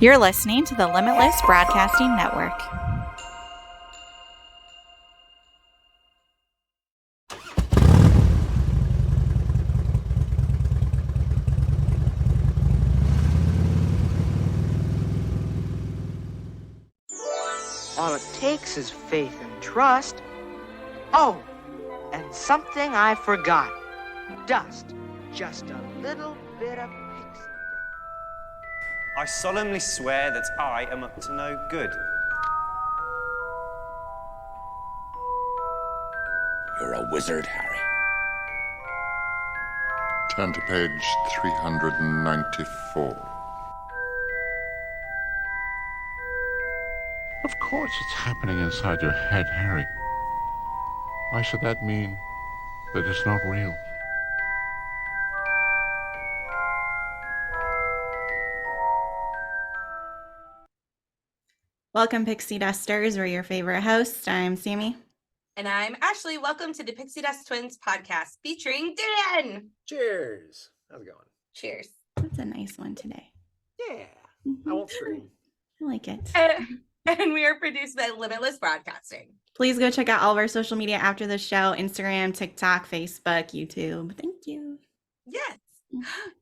You're listening to the Limitless Broadcasting Network. All it takes is faith and trust. Oh, and something I forgot. Dust. Just a little bit of pixie dust. I solemnly swear that I am up to no good. You're a wizard, Harry. Turn to page 394. Of course it's happening inside your head, Harry. Why should that mean that it's not real? Welcome, Pixie Dusters. We're your favorite hosts. I'm Sammy. And I'm Ashley. Welcome to the Pixie Dust Twins podcast featuring Dan. Cheers. How's it going? Cheers. That's a nice one today. Yeah. I won't scream. I like it. And we are produced by Limitless Broadcasting. Please go check out all of our social media after the show: Instagram, TikTok, Facebook, YouTube. Thank you. Yes.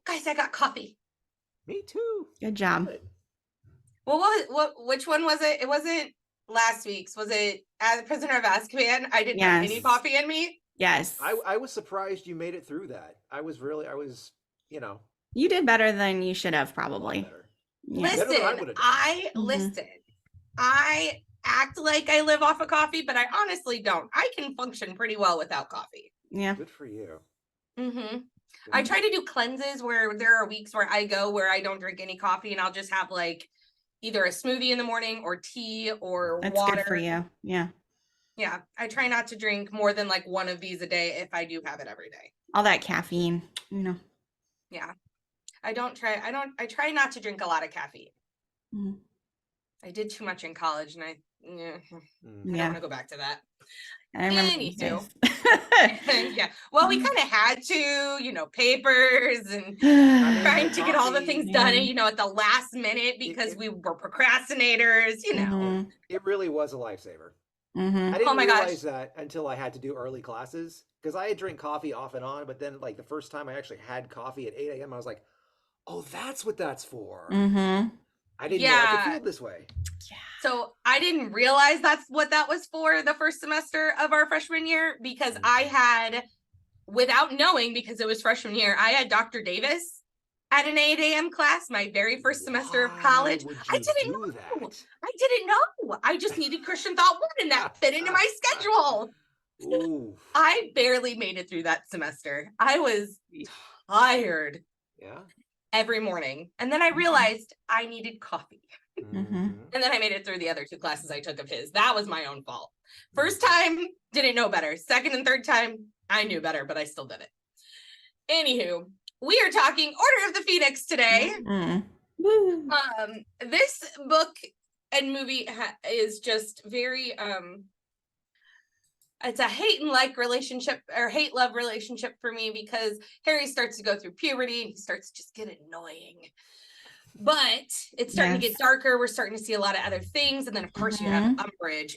Guys, I got coffee. Me too. Good job. Well, which one was it? It wasn't last week's. Was it as a Prisoner of Azkaban? I didn't have any coffee in me. Yes. I was surprised you made it through that. I was, You did better than you should have, probably. Yeah. Listen, listen. I act like I live off of coffee, but I honestly don't. I can function pretty well without coffee. Yeah. Good for you. Mm-hmm. I try to do cleanses where there are weeks where I go where I don't drink any coffee and I'll just have like either a smoothie in the morning or tea or That's water. good for you. Yeah. Yeah. I try not to drink more than like one of these a day if I do have it every day. All that caffeine, Yeah. I try not to drink a lot of caffeine. Mhm. I did too much in college and I don't want to go back to that. I remember. Anywho. Yeah. Well, we kind of had to, papers and trying to get all the things done, at the last minute because we were procrastinators, Mm-hmm. It really was a lifesaver. Mm-hmm. I didn't realize that until I had to do early classes because I had drink coffee off and on, but then like the first time I actually had coffee at 8 a.m., I was like, oh, that's what that's for. Mm-hmm. I didn't know I could feel this way. Yeah. So I didn't realize that's what that was for the first semester of our freshman year because I had, without knowing, because it was freshman year, I had Dr. Davis at an 8 a.m. class, my very first semester of college. I didn't know. I didn't know. I just needed Christian Thought 1 and that fit into my schedule. Ooh. I barely made it through that semester. I was tired. Yeah. Every morning. And then I realized I needed coffee. Mm-hmm. And then I made it through the other 2 classes I took of his. That was my own fault. First time, didn't know better. Second and third time, I knew better, but I still did it. Anywho, we are talking Order of the Phoenix today. Mm-hmm. This book and movie is just very it's a hate-and-like relationship or hate-love relationship for me because Harry starts to go through puberty and he starts to just get annoying. But it's starting to get darker. We're starting to see a lot of other things. And then, of course, you have Umbridge.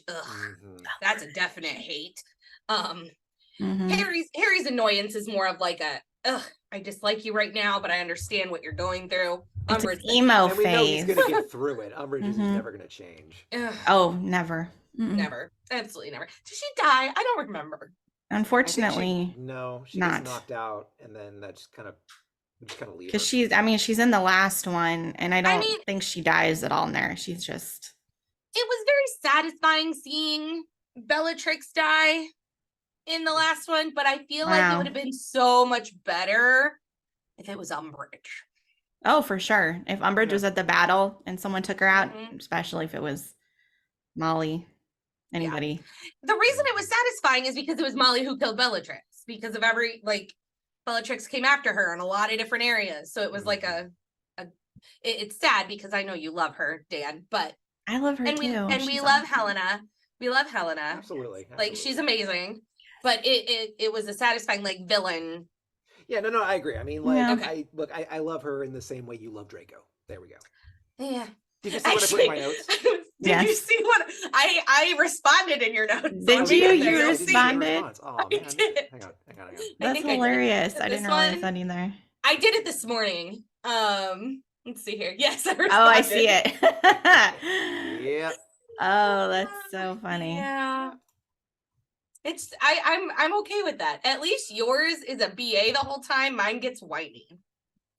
That's a definite hate. Harry's annoyance is more of like I dislike you right now, but I understand what you're going through. It's Umbridge, emo and we know he's phase. going to get through it. Umbridge is never going to change. Oh, never. Mm-mm. Never. Absolutely never. Did she die? I don't remember. Unfortunately, she gets knocked out, and then that's kind of leave because she's in the last one, and I don't think she dies at all in there. She's just. It was very satisfying seeing Bellatrix die in the last one, but I feel like it would have been so much better if it was Umbridge. Oh, for sure. If Umbridge was at the battle and someone took her out, especially if it was Molly. Anybody. The reason it was satisfying is because it was Molly who killed Bellatrix, because of Bellatrix came after her in a lot of different areas. So it was like it's sad because I know you love her, Dan, but I love her too. We love Helena. We love Helena. Absolutely. Like she's amazing, but it was a satisfying villain. Yeah, no, I agree. I mean, I love her in the same way you love Draco. There we go. Yeah. Did you see what I put in my notes? Did you see what I responded in your notes? Did you? You responded? Oh, man. I did. Hang on. That's hilarious. I didn't realize that either. I did it this morning. Let's see here. Yes, I responded. Oh, I see it. Yeah. Oh, that's so funny. Yeah. It's I'm okay with that. At least yours is a BA the whole time. Mine gets whiny.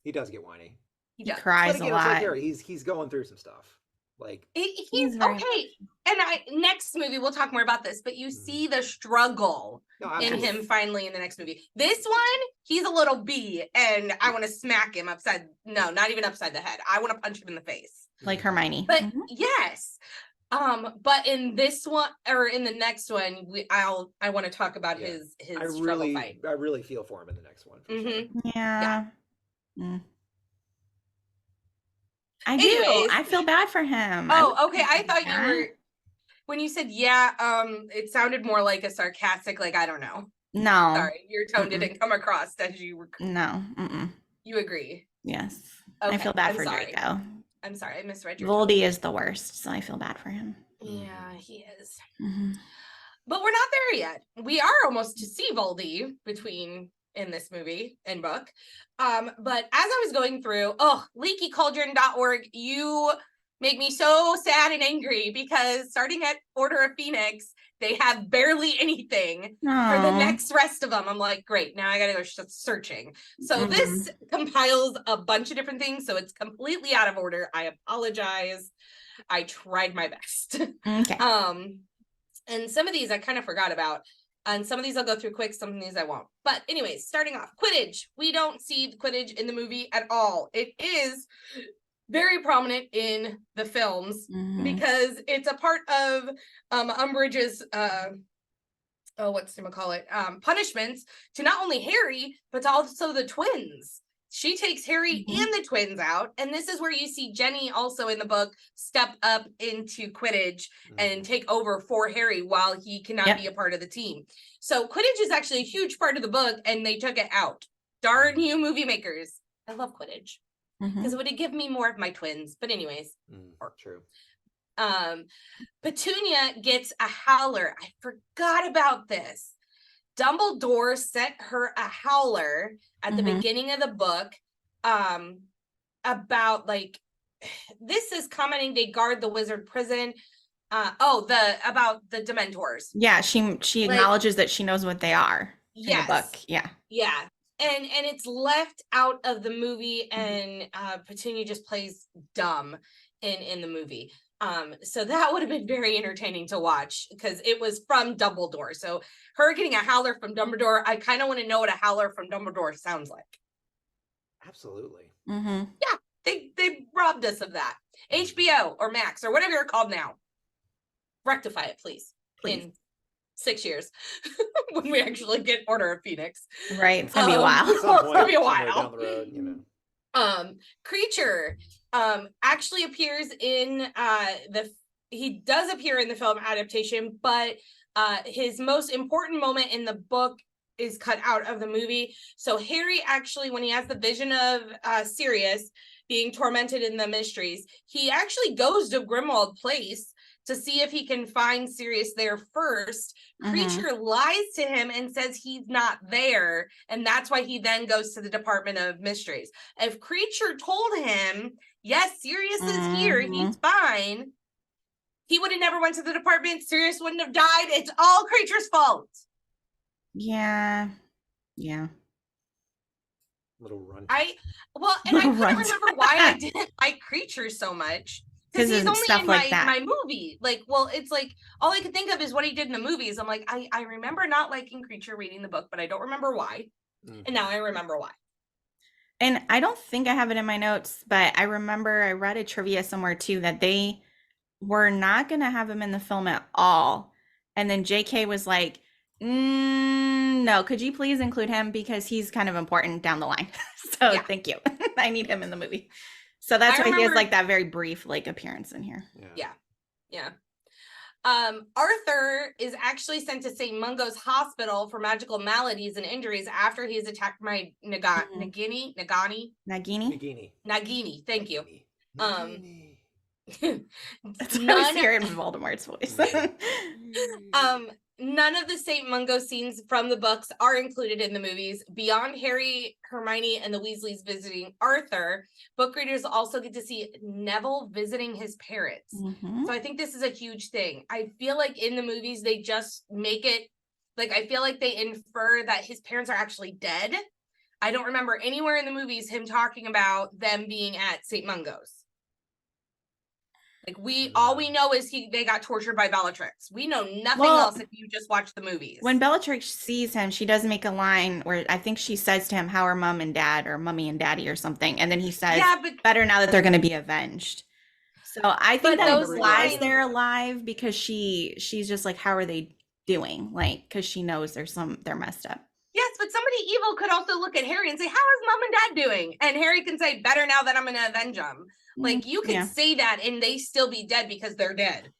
He does get whiny. He does. cries But again, a lot. it's like Harry. He's going through some stuff. Like He's very okay. And next movie we'll talk more about this, but you see the struggle in him finally in the next movie. This one, he's a little B, and I want to smack him not even upside the head. I want to punch him in the face. Like Hermione. But yes. But in this one or in the next one, I want to talk about his struggle fight. I really feel for him in the next one. For sure. Yeah. Mm. Anyways. I feel bad for him. Oh, okay. I thought you were when you said it sounded more like a sarcastic, like I don't know. No. Sorry, your tone didn't come across as you were. No. You agree? Yes. Okay, I feel bad I'm for sorry. Draco. I'm sorry, I misread your Voldy is the worst, so I feel bad for him. Yeah, he is. Mm-hmm. But we're not there yet. We are almost to see Voldy in this movie and book. But as I was going through, leakycauldron.org, you make me so sad and angry because starting at Order of Phoenix, they have barely anything for the next rest of them. I'm like, great, now I gotta go searching. So this compiles a bunch of different things, so it's completely out of order. I apologize. I tried my best. Okay. And some of these I kind of forgot about. And some of these I'll go through quick, some of these I won't. But anyways, starting off, Quidditch. We don't see the Quidditch in the movie at all. It is very prominent in the films because it's a part of Umbridge's punishments to not only Harry, but to also the twins. She takes Harry and the twins out, and this is where you see Jenny also in the book step up into Quidditch and take over for Harry while he cannot be a part of the team. So Quidditch is actually a huge part of the book, and they took it out. Darn you, movie makers! I love Quidditch because it would have given me more of my twins. But anyways, true. Petunia gets a howler. I forgot about this. Dumbledore sent her a howler at the beginning of the book about this is commenting they guard the wizard prison. About the Dementors. Yeah, she acknowledges that she knows what they are in the book. Yeah. Yeah. And it's left out of the movie, and Petunia just plays dumb in the movie. So that would have been very entertaining to watch because it was from Dumbledore. So her getting a howler from Dumbledore, I kind of want to know what a howler from Dumbledore sounds like. Absolutely. Yeah, they robbed us of that. HBO or Max or whatever you're called now. Rectify it, please. In 6 years when we actually get Order of Phoenix. Right. It's gonna be a while. It's gonna be a while. Down the road, you know. Creature actually appears in he does appear in the film adaptation, but his most important moment in the book is cut out of the movie. So Harry actually, when he has the vision of Sirius being tormented in the mysteries, he actually goes to Grimmauld Place to see if he can find Sirius there first. Creature lies to him and says he's not there, and that's why he then goes to the Department of Mysteries. If Creature told him, yes, Sirius is here, he's fine, he would have never went to the department. Sirius wouldn't have died. It's all Creature's fault. Yeah. Little runt. I couldn't remember why I didn't like Creature so much. Because he's only in my movie. It's like all I could think of is what he did in the movies. I'm like, I remember not liking Creature reading the book, but I don't remember why. And now I remember why. And I don't think I have it in my notes, but I remember I read a trivia somewhere too that they were not going to have him in the film at all. And then JK was like, no, could you please include him because he's kind of important down the line. So thank you. I need him in the movie. So that's why he has that very brief appearance in here. Yeah. Arthur is actually sent to St. Mungo's Hospital for magical maladies and injuries after he's attacked by Nagini. Thank you. Nagini. That's what I was hearing in Voldemort's voice. None of the St. Mungo scenes from the books are included in the movies. Beyond Harry, Hermione, and the Weasleys visiting Arthur, book readers also get to see Neville visiting his parents. So I think this is a huge thing. I feel like in the movies, they just make it, like, I feel like they infer that his parents are actually dead. I don't remember anywhere in the movies him talking about them being at St. Mungo's. Like, all we know is they got tortured by Bellatrix. We know nothing else if you just watch the movies. When Bellatrix sees him, she does make a line where I think she says to him, "How are mom and dad," or "Mummy and daddy," or something, and then he says, Yeah, but "Better now that they're going to be avenged." So I think But that those implies lines- they're alive because she's just like, "How are they doing?" Like, because she knows they're messed up. yes, but somebody evil could also look at Harry and say, "How is mom and dad doing?" And Harry can say, "Better now that I'm going to avenge them." Like, you could say that and they still be dead because they're dead.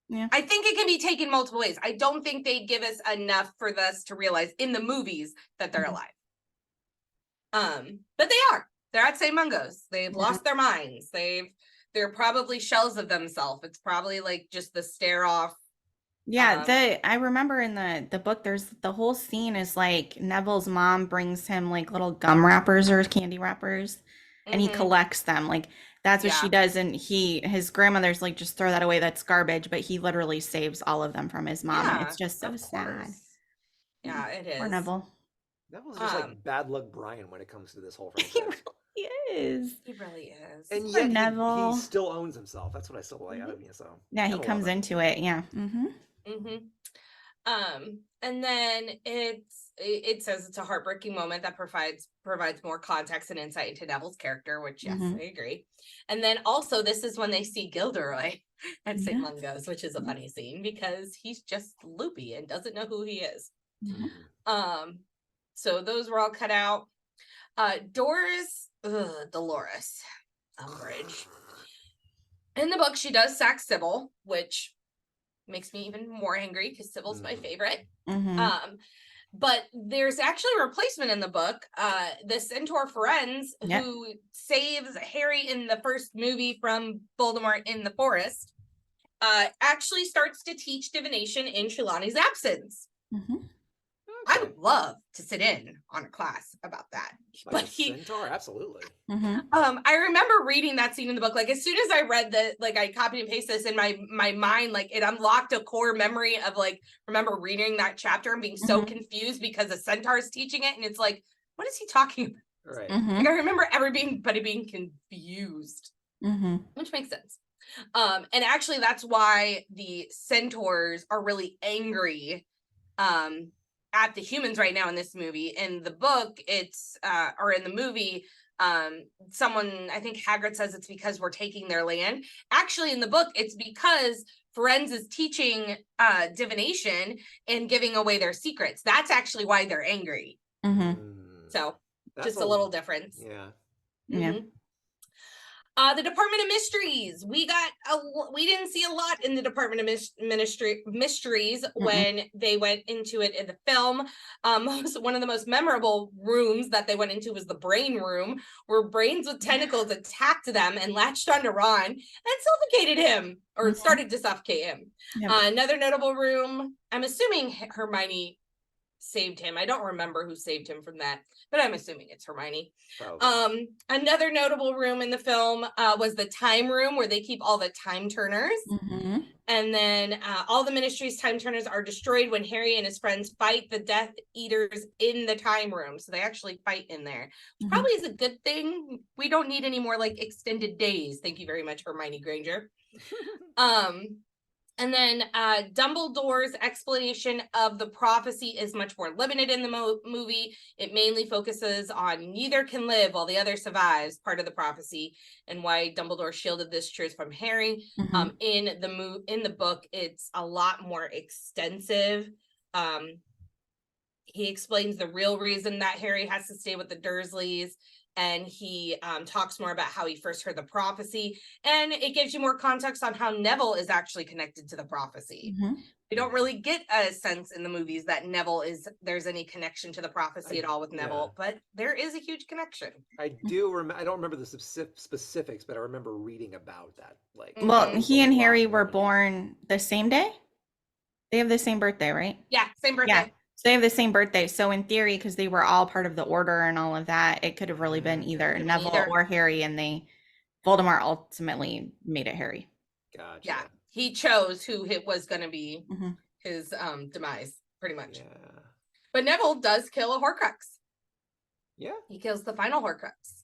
Yeah. I think it can be taken multiple ways. I don't think they give us enough for us to realize in the movies that they're alive. But they are. They're at St. Mungo's. They've lost their minds. They're probably shells of themselves. It's probably like just the stare off. Yeah, I remember in the book, there's the whole scene is like Neville's mom brings him like little gum wrappers or candy wrappers, and he collects them. Like, that's what she does, and his grandmother's like, just throw that away, that's garbage, but he literally saves all of them from his mom. And it's just so sad. Yeah, it is. Poor Neville. Neville's just like bad luck Brian when it comes to this whole He franchise. really is. He really is. And Poor yet Neville. he still owns himself. That's what I still like out of him. So Yeah, he comes into it. Yeah. And then it says it's a heartbreaking moment that provides more context and insight into Neville's character, which yes, I agree. And then also this is when they see Gilderoy at St. Mungo's, which is a funny scene because he's just loopy and doesn't know who he is. So those were all cut out. Dolores Umbridge. In the book, she does sack Sybil, which makes me even more angry because Sybil's my favorite. But there's actually a replacement in the book. The Centaur Firenze, who saves Harry in the first movie from Voldemort in the forest, actually starts to teach divination in Trelawney's absence. I would love to sit in on a class about that. But Centaur, absolutely. I remember reading that scene in the book. Like, as soon as I read I copied and pasted this in my mind, like, it unlocked a core memory of, like, remember reading that chapter and being so confused because a centaur is teaching it, and it's like, what is he talking about? Right. Like, I remember everybody being confused, which makes sense. And actually, that's why the centaurs are really angry at the humans right now in this movie. In the book, it's or in the movie, someone, I think Hagrid says it's because we're taking their land. Actually, in the book, it's because Firenze is teaching divination and giving away their secrets. That's actually why they're angry. So that's just a little difference. Yeah. The Department of Mysteries. We didn't see a lot in the Department of Mysteries when they went into it in the film. One of the most memorable rooms that they went into was the brain room, where brains with tentacles attacked them and latched onto Ron and suffocated him, or started to suffocate him. Another notable room, I'm assuming Hermione saved him. I don't remember who saved him from that, but I'm assuming it's Hermione. Another notable room in the film was the time room, where they keep all the time turners. And then all the Ministry's time turners are destroyed when Harry and his friends fight the Death Eaters in the time room. So they actually fight in there, which probably is a good thing. We don't need any more like extended days. Thank you very much, Hermione Granger. And then Dumbledore's explanation of the prophecy is much more limited in the movie. It mainly focuses on neither can live while the other survives, part of the prophecy, and why Dumbledore shielded this truth from Harry. In the book, it's a lot more extensive. He explains the real reason that Harry has to stay with the Dursleys and he talks more about how he first heard the prophecy, and it gives you more context on how Neville is actually connected to the prophecy. Mhm. We don't really get a sense in the movies that there's any connection to the prophecy at all with Neville, but there is a huge connection. I don't remember the specifics, but I remember reading about that. Like, Well, Mhm. he and a lot Harry more were than just- born the same day. They have the same birthday, right? Yeah, same birthday. Yeah. So they have the same birthday. So in theory, because they were all part of the order and all of that, it could have really been either Could've been Neville either. or Harry, and Voldemort ultimately made it Harry. Gotcha. Yeah, he chose who it was going to be Mhm. his demise, pretty much. Yeah. But Neville does kill a Horcrux. Yeah. He kills the final Horcrux,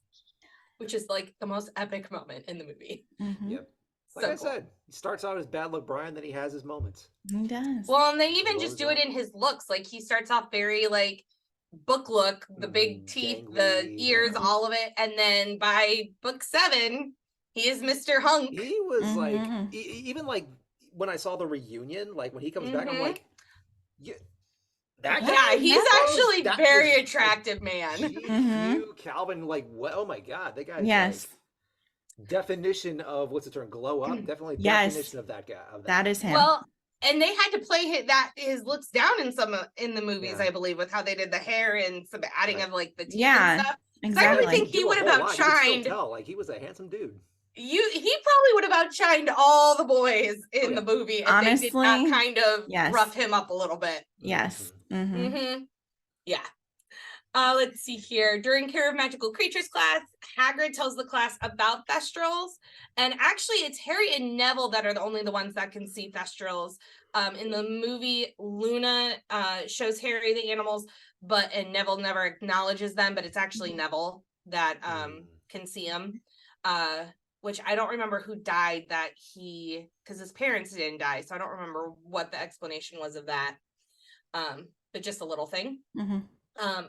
which is like the most epic moment in the movie. Mhm. Yep. Like So I cool. said, he starts out as bad luck Brian, then he has his moments. He does. Well, and they even just Blows do it up. in his looks. Like he starts off very like book look, the big teeth, the Gangly, ears, yeah. all of it, and then by book 7, he is Mr. Hunk. He was like, Mhm. even like when I saw the reunion, like when he comes back, I'm Mhm. like, yeah, that Yeah, guy. he's Neville? actually That very was, like, attractive, man. Mhm. Calvin, like, what? Oh my God, that guy's Yes. like, definition of what's the term? Glow up. Definitely Yes. definition of that guy. Of That is him. Well, and they had to play his looks down in the movies, Yeah. I believe, with how they did the hair and some adding Right. of like the teeth Yeah, and stuff. I exactly. really think he Do a would have whole lot, you could still outshined. tell, like he was a handsome dude. He probably would have outshined all the boys in the movie if they did not Honestly, kind of yes. rough him up a little bit. Yes. Mhm. Mm-hmm. Yeah. Let's see here. During Care of Magical Creatures class, Hagrid tells the class about Thestrals, and actually it's Harry and Neville that are the only ones that can see Thestrals. In the movie, Luna shows Harry the animals, and Neville never acknowledges them, but it's actually Neville that can see them. Which I don't remember who died because his parents didn't die, so I don't remember what the explanation was of that. But just a little thing. Mhm.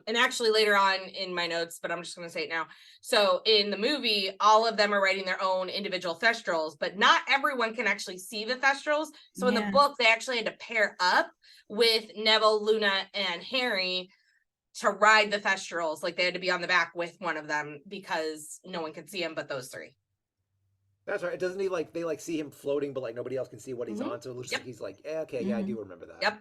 And actually later on in my notes, but I'm just going to say it now. So in the movie, all of them are writing their own individual Thestrals, but not everyone can actually see the Thestrals. So in the Yeah. book, they actually had to pair up with Neville, Luna, and Harry to ride the Thestrals. Like they had to be on the back with one of them because no one could see him but those 3. That's right. Doesn't he like they like see him floating, but like nobody else can see what he's Mhm. on? So it looks Yep. like he's like, okay, yeah, I do remember that. Yep.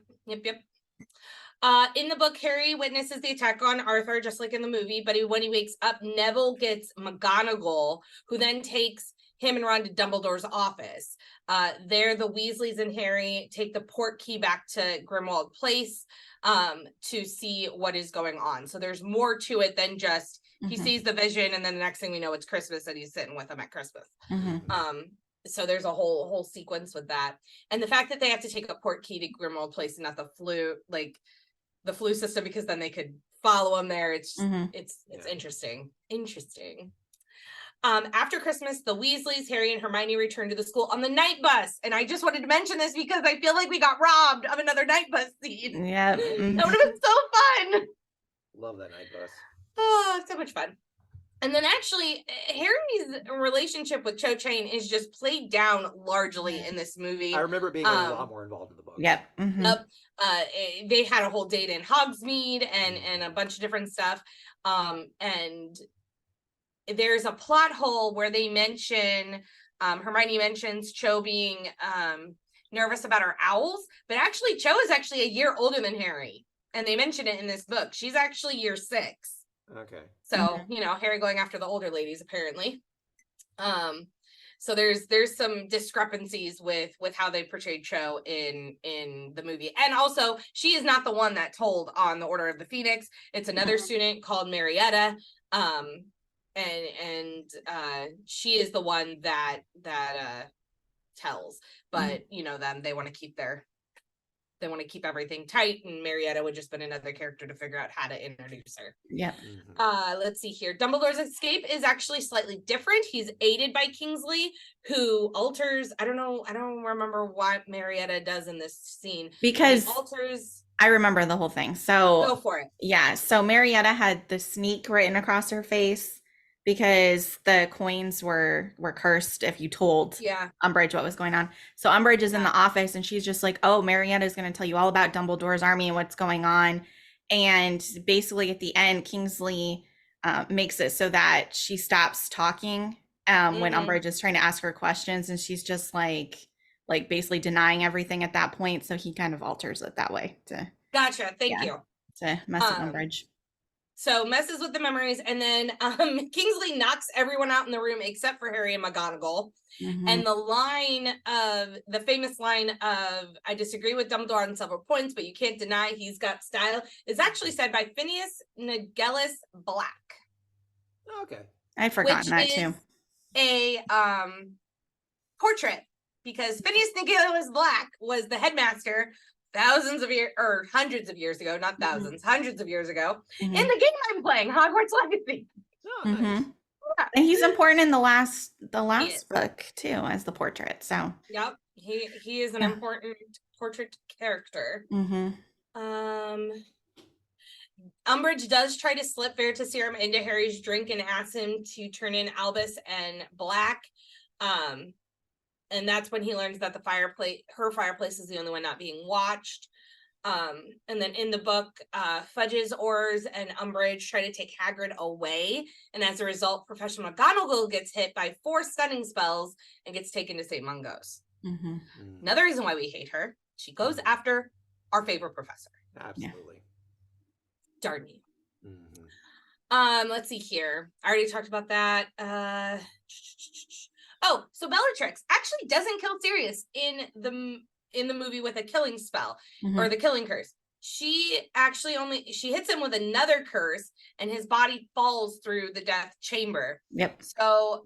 In the book, Harry witnesses the attack on Arthur, just like in the movie, but when he wakes up, Neville gets McGonagall, who then takes him and Ron to Dumbledore's office. There, the Weasleys and Harry take the port key back to Grimmauld Place to see what is going on. So there's more to it than just he Mhm. sees the vision, and then the next thing we know, it's Christmas, and he's sitting with them at Christmas. Mhm. So there's a whole sequence with that, and the fact that they have to take a port key to Grimmauld Place and not the flue system, because then they could follow him there. It's Mhm. it's interesting. After Christmas, the Weasleys, Harry and Hermione return to the school on the night bus, and I just wanted to mention this because I feel like we got robbed of another night bus scene. Yep. That Mhm. would have been so fun. Love that night bus. Oh, so much fun. And then actually, Harry's relationship with Cho Chang is just played down largely in this movie. I remember it being a lot more involved in the book. Yep. Mhm. They had a whole date in Hogsmeade and a bunch of different stuff. And there's a plot hole where they mention Hermione mentions Cho being nervous about her owls, but actually Cho is actually a year older than Harry, and they mention it in this book. She's actually year 6. Okay. So Harry going after the older ladies apparently. So there's some discrepancies with how they portrayed Cho in the movie, and also she is not the one that told on the Order of the Phoenix. It's another student called Marietta. And she is the one that tells, but they want to keep everything tight, and Marietta would just been another character to figure out how to introduce her. Yep. Let's see here. Dumbledore's escape is actually slightly different. He's aided by Kingsley, who alters. I don't remember what Marietta does in this scene. Because he alters. I remember the whole thing. So Go for it. Yeah. So Marietta had the sneak written across her face because the coins were cursed if you told Umbridge what was going on. So Umbridge is in the office and she's just like, oh, Marietta is going to tell you all about Dumbledore's army and what's going on. And basically at the end, Kingsley makes it so that she stops talking when Mhm. Umbridge is trying to ask her questions, and she's just like basically denying everything at that point. So he kind of alters it that way Gotcha. Thank yeah. you. to mess with Umbridge. So messes with the memories, and then Kingsley knocks everyone out in the room except for Harry and McGonagall. Mhm. And the famous line of "I disagree with Dumbledore on several points, but you can't deny he's got style" is actually said by Phineas Nigellus Black. Okay. I'd forgotten that too. A portrait, because Phineas Nigellus Black was the headmaster thousands of years, or hundreds of years ago, not thousands, hundreds of years ago, in the game I'm playing, Hogwarts Legacy. Oh, nice. Yeah. And he's important in the last is. book too, as the portrait. So Yep, he is an important portrait character. Umbridge does try to slip Veritaserum into Harry's drink and asks him to turn in Albus and Black. And that's when he learns that her fireplace is the only one not being watched. And then in the book, Fudge's Oars and Umbridge try to take Hagrid away. And as a result, Professor McGonagall gets hit by 4 stunning spells and gets taken to St. Mungo's. Another reason why we hate her, she goes after our favorite professor. Absolutely. Darn you. Let's see here. I already talked about that. Oh, so Bellatrix actually doesn't kill Sirius in the movie with a killing spell or the killing curse. She actually she hits him with another curse, and his body falls through the death chamber. Yep. So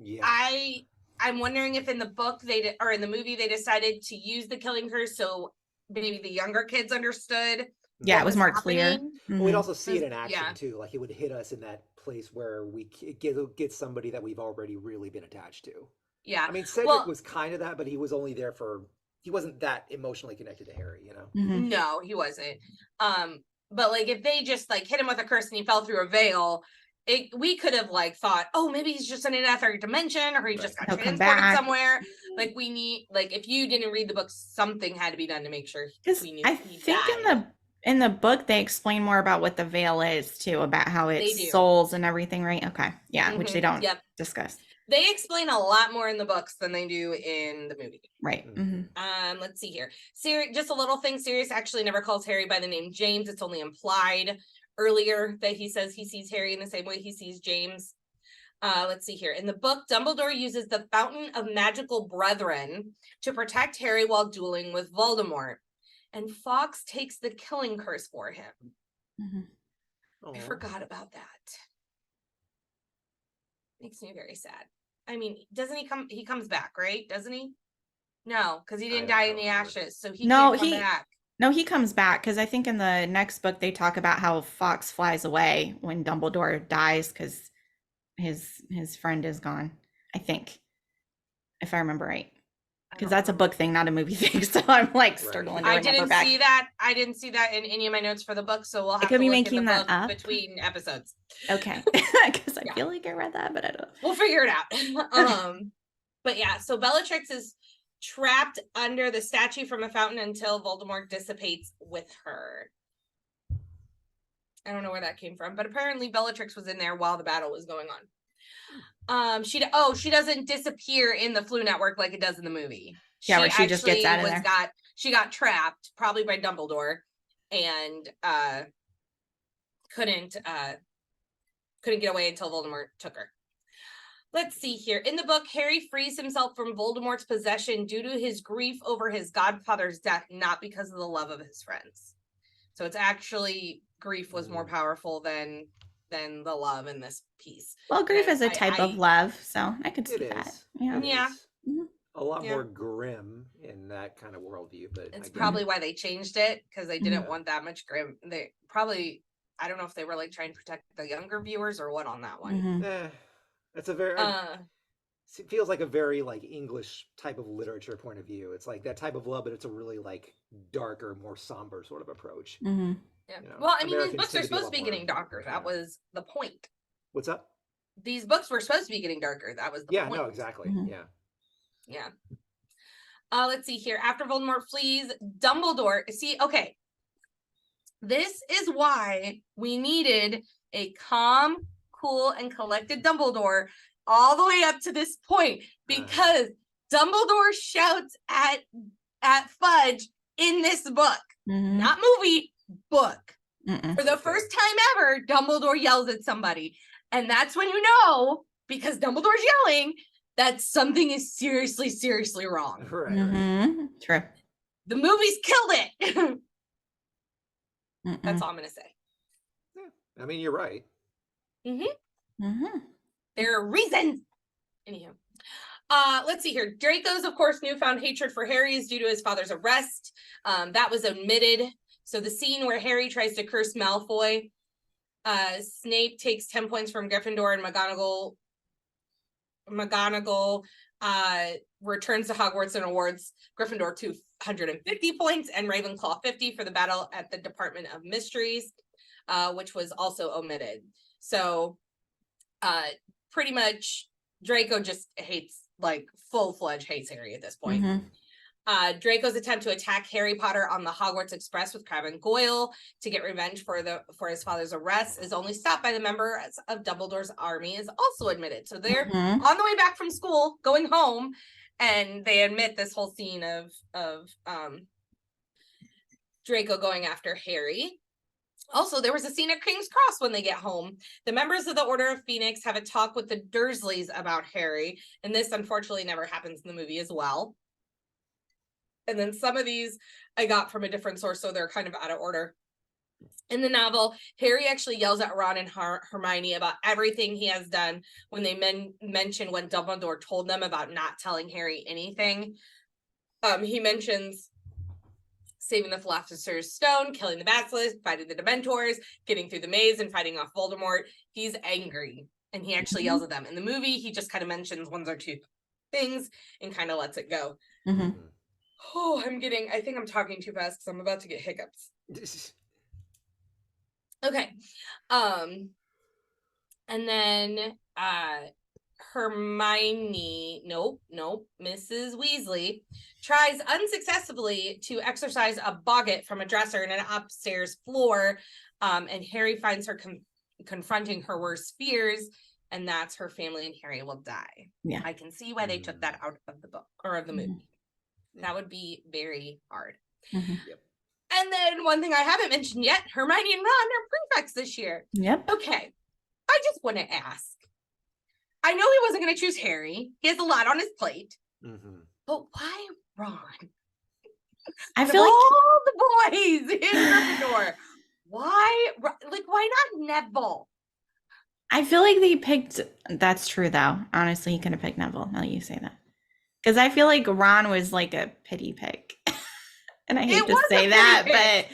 I'm wondering if in the book or in the movie they decided to use the killing curse, so maybe the younger kids understood. Yeah, it was more clear. We'd also see it in action too. Like, it would hit us in that place where we get somebody that we've already really been attached to. Yeah. I mean, Cedric was kind of that, but he was only there he wasn't that emotionally connected to Harry, you know? No, he wasn't. But like, if they just like hit him with a curse and he fell through a veil, we could have like thought, oh, maybe he's just in an etheric dimension, or he just got transported somewhere. Like, we need, like, if you didn't read the book, something had to be done to make sure we knew. I think in the book they explain more about what the veil is too, about how it's souls and everything, right? Okay, yeah, which they don't discuss. They explain a lot more in the books than they do in the movie. Right. Let's see here. Just a little thing. Sirius actually never calls Harry by the name James. It's only implied earlier that he says he sees Harry in the same way he sees James. Let's see here. In the book, Dumbledore uses the Fountain of Magical Brethren to protect Harry while dueling with Voldemort. And Fawkes takes the killing curse for him. I forgot about that. Makes me very sad. I mean, doesn't he comes back, right? Doesn't he? No, because he didn't die in the ashes, so he can't come back. No, he comes back, because I think in the next book they talk about how Fawkes flies away when Dumbledore dies because his friend is gone, I think, if I remember right. Because that's a book thing, not a movie thing. So I'm like struggling to remember back. I didn't see that in any of my notes for the book, so we'll have to be making that up between episodes. Okay, because I feel like I read that, but I don't. We'll figure it out. But yeah, so Bellatrix is trapped under the statue from a fountain until Voldemort dissipates with her. I don't know where that came from, but apparently Bellatrix was in there while the battle was going on. She doesn't disappear in the Flu Network like it does in the movie. Yeah, where she just gets out of there. She got trapped, probably by Dumbledore, and couldn't get away until Voldemort took her. Let's see here. In the book, Harry frees himself from Voldemort's possession due to his grief over his godfather's death, not because of the love of his friends. So it's actually grief was more powerful than the love in this piece. Well, grief is a type of love, so I could see that. Yeah. A lot more grim in that kind of worldview, but it's probably why they changed it, because they didn't want that much grim. They probably, I don't know if they were like trying to protect the younger viewers or what on that one. That's a very it feels like a very like English type of literature point of view. It's like that type of love, but it's a really like darker, more somber sort of approach. Yeah. You know, well, I mean, these books are supposed to be getting darker. That was the point. What's up? These books were supposed to be getting darker. That was the point. Yeah, no, exactly. Yeah. Let's see here. After Voldemort flees, Dumbledore. See, okay. This is why we needed a calm, cool and collected Dumbledore all the way up to this point because Dumbledore shouts at Fudge in this book, not movie, book. For the first time ever, Dumbledore yells at somebody. And that's when you know, because Dumbledore's yelling, that something is seriously, seriously wrong. Right. True. The movie's killed it. That's all I'm going to say. Yeah. I mean, you're right. There are reasons. Anyhow. Let's see here. Draco's, of course, newfound hatred for Harry is due to his father's arrest. That was omitted. So the scene where Harry tries to curse Malfoy, Snape takes 10 points from Gryffindor, and McGonagall returns to Hogwarts and awards Gryffindor 250 points and Ravenclaw 50 for the battle at the Department of Mysteries, which was also omitted. So pretty much Draco just hates, like, full-fledged hates Harry at this point. Draco's attempt to attack Harry Potter on the Hogwarts Express with Crabbe and Goyle to get revenge for his father's arrest is only stopped by the members of Dumbledore's army is also admitted. So they're on the way back from school, going home, and they admit this whole scene of Draco going after Harry. Also, there was a scene at King's Cross when they get home. The members of the Order of Phoenix have a talk with the Dursleys about Harry, and this unfortunately never happens in the movie as well. And then some of these I got from a different source, so they're kind of out of order. In the novel, Harry actually yells at Ron and Hermione about everything he has done when they mention when Dumbledore told them about not telling Harry anything. He mentions saving the Philosopher's Stone, killing the Basilisk, fighting the Dementors, getting through the maze, and fighting off Voldemort. He's angry, and he actually yells at them. In the movie, he just kind of mentions one or two things and kind of lets it go. Oh, I think I'm talking too fast because I'm about to get hiccups. Okay. And then Hermione, Mrs. Weasley tries unsuccessfully to exorcise a boggart from a dresser in an upstairs floor. And Harry finds her confronting her worst fears, and that's her family and Harry will die. Yeah. I can see why they took that out of the book or of the movie. That would be very hard. Yep. And then one thing I haven't mentioned yet, Hermione and Ron are prefects this year. Yep. Okay. I just want to ask. I know he wasn't going to choose Harry. He has a lot on his plate. But why Ron? I feel like all the boys in Gryffindor. Why not Neville? I feel like they picked, that's true though. Honestly, he could have picked Neville, now you say that. Because I feel like Ron was like a pity pick. And I hate to say that, but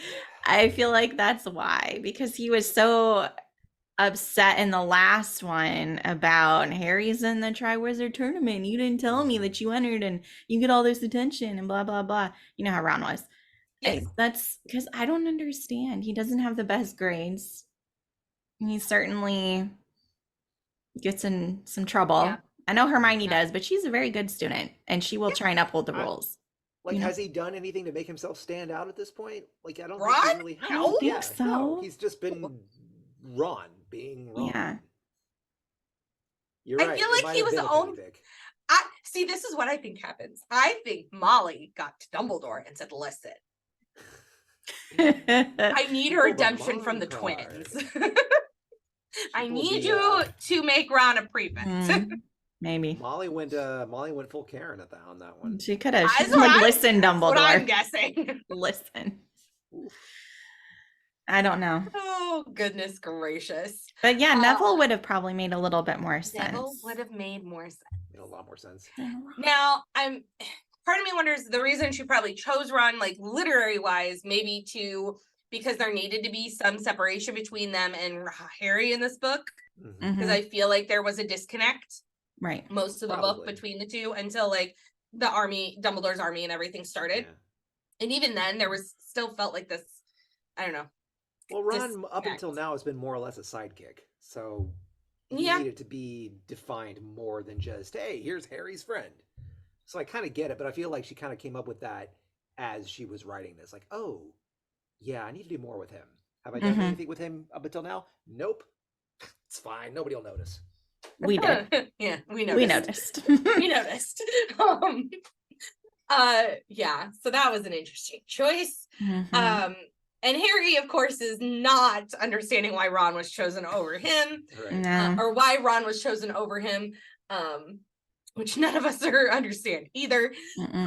I feel like that's why. Because he was so upset in the last one about Harry's in the Triwizard Tournament. You didn't tell me that you entered and you get all this attention and blah, blah, blah. You know how Ron was. Yes. That's because I don't understand. He doesn't have the best grades. He certainly gets in some trouble. Yeah. I know Hermione does, but she's a very good student and she will try and uphold the rules. Like, has he done anything to make himself stand out at this point? Like, I don't Ron? think he really has. I don't think so. No, he's just been Ron being Ron. Yeah. You're right. I feel like he was the only. See, this is what I think happens. I think Molly got to Dumbledore and said, "Listen, I need a redemption from the twins. I need you to make Ron a prefect." Maybe Molly went full Karen on that one. She could have. She's like, listen, Dumbledore. That's what I'm guessing. Listen. I don't know. Oh, goodness gracious. But yeah, Neville would have probably made a little bit more sense. Neville would have made more sense. Made a lot more sense. Now, part of me wonders the reason she probably chose Ron, like literary wise, maybe because there needed to be some separation between them and Harry in this book. Because I feel like there was a disconnect. Right. Most of the book between the two until like the army, Dumbledore's army and everything started. Yeah. And even then there was still felt like this, I don't know. Well, Ron up until now has been more or less a sidekick. So he needed to be defined more than just, hey, here's Harry's friend. So I kind of get it, but I feel like she kind of came up with that as she was writing this. Like, oh, yeah, I need to do more with him. Have I done anything with him up until now? Nope. It's fine. Nobody will notice. We did. Yeah, we We noticed. noticed. We noticed. Yeah, so that was an interesting choice. Mhm. And Harry, of course, is not understanding why Ron was chosen over him, Right. No. or why Ron was chosen over him, which none of us understand either. Mm-mm.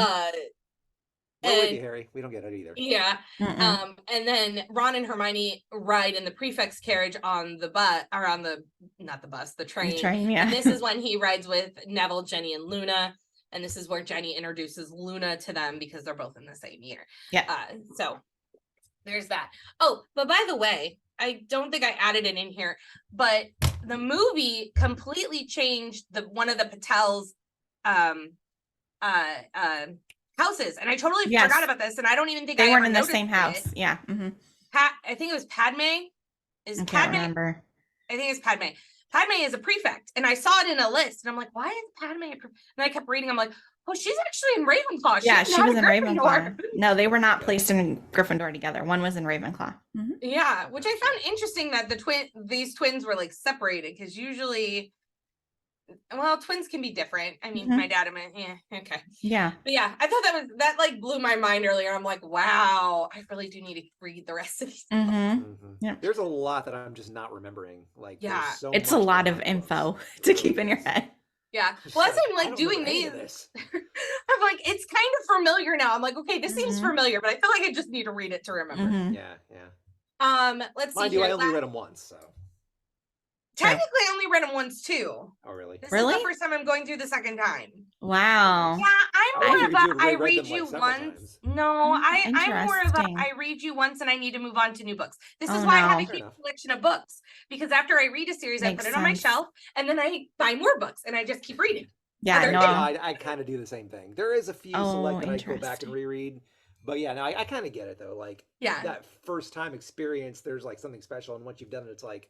We're with And you, Harry. We don't get it either. yeah. Mm-mm. And then Ron and Hermione ride in the prefect's carriage on the bus, or on the, not the bus, the train. The train, yeah. And this is when he rides with Neville, Jenny, and Luna. And this is where Jenny introduces Luna to them because they're both in the same year. Yeah. So there's that. Oh, but by the way, I don't think I added it in here, but the movie completely changed one of the Patel's houses, and I totally Yes. forgot about this, and I don't even think They I weren't ever in the noticed same house. it. Yeah. Mm-hmm. I think it was Padme. Is I can't Padme? remember. I think it's Padme. Padme is a prefect, and I saw it in a list, and I'm like, why is Padme a prefect? And I kept reading. I'm like, oh, she's actually in Ravenclaw. Yeah, She's she not was a in Gryffindor. Ravenclaw. No, they were not placed in Gryffindor together. One was in Ravenclaw. Mhm. Yeah, which I found interesting that these twins were like separated, because usually, well, twins can be different. I mean, Mhm. my dad and my, yeah, okay. Yeah. But yeah, I thought that like blew my mind earlier. I'm like, wow, I really do need to read the rest of these. Mm-hmm. Yeah. There's a lot that I'm just not remembering. Like, Yeah. there's so It's a much lot going of on in books. info It to really keep in your is. head. Yeah. It's Well, as I'm I like don't doing remember any these, of this. I'm like, it's kind of familiar now. I'm like, okay, this seems Mhm. familiar, but I feel like I just need to read it to remember. Mhm. Yeah. Let's see Mind you, here. I only read them once, so. Technically, I only read them once too. Oh, really? This Really? is the first time I'm going through the second time. Wow. Yeah, I'm I more figured of you a had I reread read them, like, you several once. times. No, I'm more of a Interesting. I read you once and I need to move on to new books. This is Oh, why I have no. a Fair huge enough. collection of books, because after I read a series, I Makes put it on my sense. shelf and then I buy more books and I just keep reading. Yeah, Other no. things. Yeah, I kind of do the same thing. There is a few select that I go back interesting. and reread. But yeah, no, I kind of get it though. Like, Yeah. that first time experience, there's like something special, and once you've done it, it's like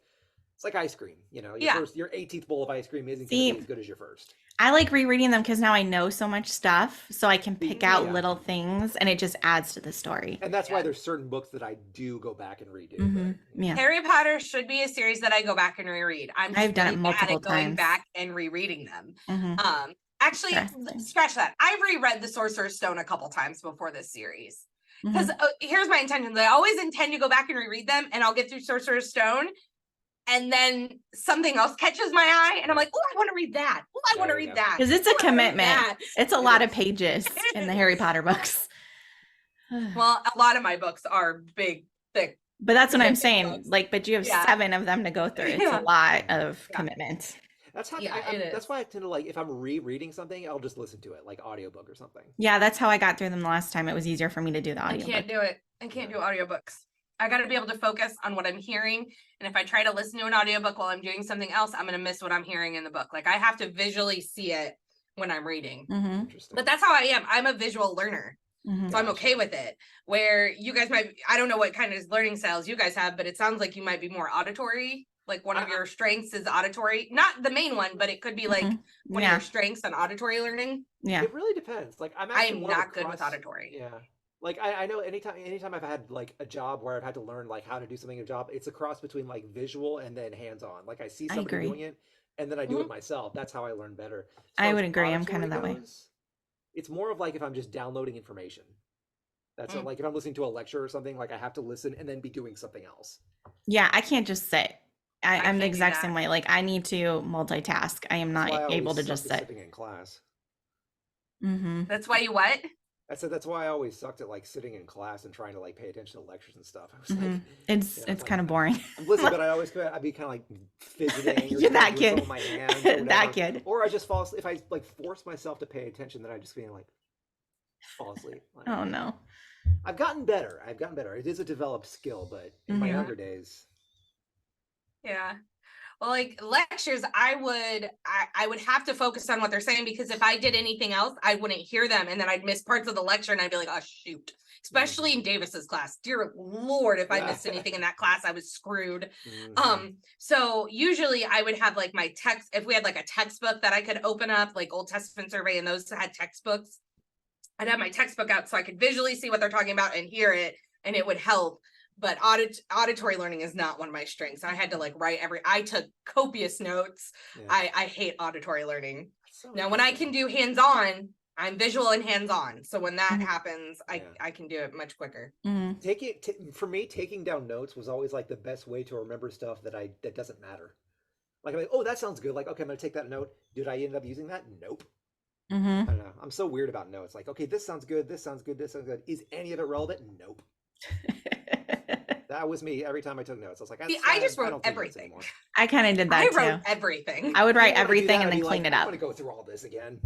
ice cream. You know, Yeah. your 18th bowl of ice cream isn't going See, to be as good as your first. I like rereading them because now I know so much stuff, so I can pick out Yeah. little things, and it just adds to the story. And that's why Yeah. there's certain books that I do go back and redo. Mhm. But, Yeah. Harry Potter should be a series that I go back and reread. I'm just I've done it really bad multiple at going times. back and rereading them. Mhm. Actually, Interesting. scratch that. I've reread The Sorcerer's Stone a couple times before this series. Mhm. Because here's my intentions. I always intend to go back and reread them, and I'll get through Sorcerer's Stone, and then something else catches my eye, and I'm like, oh, I want to read that. Oh, I want to There you read go. that. 'Cause it's a Oh, I wanna read commitment. that. It's a It lot of is. pages It in the is. Harry Potter books. Well, a lot of my books are big, thick. But that's what I'm commitment saying. books. Like, but you have Yeah. 7 of them to go through. It's Yeah. a lot of Yeah. commitment. That's how Yeah, it that's is. why I tend to like, if I'm rereading something, I'll just listen to it like audiobook or something. Yeah, that's how I got through them the last time. It was easier for me to do the I audio. can't do it. I can't do audiobooks. I got to be able to focus on what I'm hearing. And if I try to listen to an audiobook while I'm doing something else, I'm going to miss what I'm hearing in the book. Like, I have to visually see it when I'm reading. Mm-hmm. Interesting. But that's how I am. I'm a visual learner. Mm-hmm. So I'm okay with it. Where you guys might, I don't know what kind of learning styles you guys have, but it sounds like you might be more auditory. Like one of your strengths is auditory. Not the main one, but it could be like one of Yeah. your strengths on auditory learning. Yeah. It really depends. Like, I'm I actually am more of a not good with cross- auditory. Yeah. Like, I know anytime I've had like a job where I've had to learn like how to do something in a job, it's a cross between like visual and then hands-on. Like, I see I somebody agree. doing it and then I do it myself. That's how I learn better. As I far would as agree. I'm kind of that auditory way. goes, it's more of like if I'm just downloading information. That's like if I'm listening to a lecture or something, like I have to listen and then be doing something else. Yeah, I can't just sit. I'm can't the do exact that. same way. Like, I need to multitask. I am That's why I not able always to just sucked at sit. sitting in class. Mm-hmm. That's why you what? I said that's why I always sucked at like sitting in class and trying to like pay attention to lectures and stuff. I was Mm-hmm. like, It's yeah, it's like- kind of boring. I'm listening, but I'd be kind of like fidgeting. Or You're that doing something kid. with my hands or That whatever. kid. Or I just fall asleep. If I like force myself to pay attention, then I just feel like fall asleep. Like, Oh no. I've gotten better. It is a developed skill, but in my Mhm. younger days, Yeah. Well, like lectures, I would have to focus on what they're saying, because if I did anything else, I wouldn't hear them, and then I'd miss parts of the lecture, and I'd be like, "Oh shoot!" Especially in Davis's class. Dear Lord, if I missed anything in that class, I was screwed. Mhm. So usually I would have like my text. If we had like a textbook that I could open up, like Old Testament survey, and those had textbooks, I'd have my textbook out so I could visually see what they're talking about and hear it, and it would help. but auditory learning is not one of my strengths. I had to like write I took copious notes. Yeah. I hate auditory learning. So Now, when I can do hands-on, I'm visual and hands-on. So when that happens, Yeah. I can do it much quicker. For me, taking down notes was always like the best way to remember stuff that doesn't matter. Like, I'm like, oh, that sounds good. Like, okay, I'm gonna take that note. Did I end up using that? Nope. I don't know. I'm so weird about notes. Like, okay, this sounds good. This sounds good. This sounds good. Is any of it relevant? Nope. That was me every time I took notes. I was like, I just wrote everything. I kind of did that too. I wrote everything. I would write everything and then clean it up. I'm gonna go through all this again.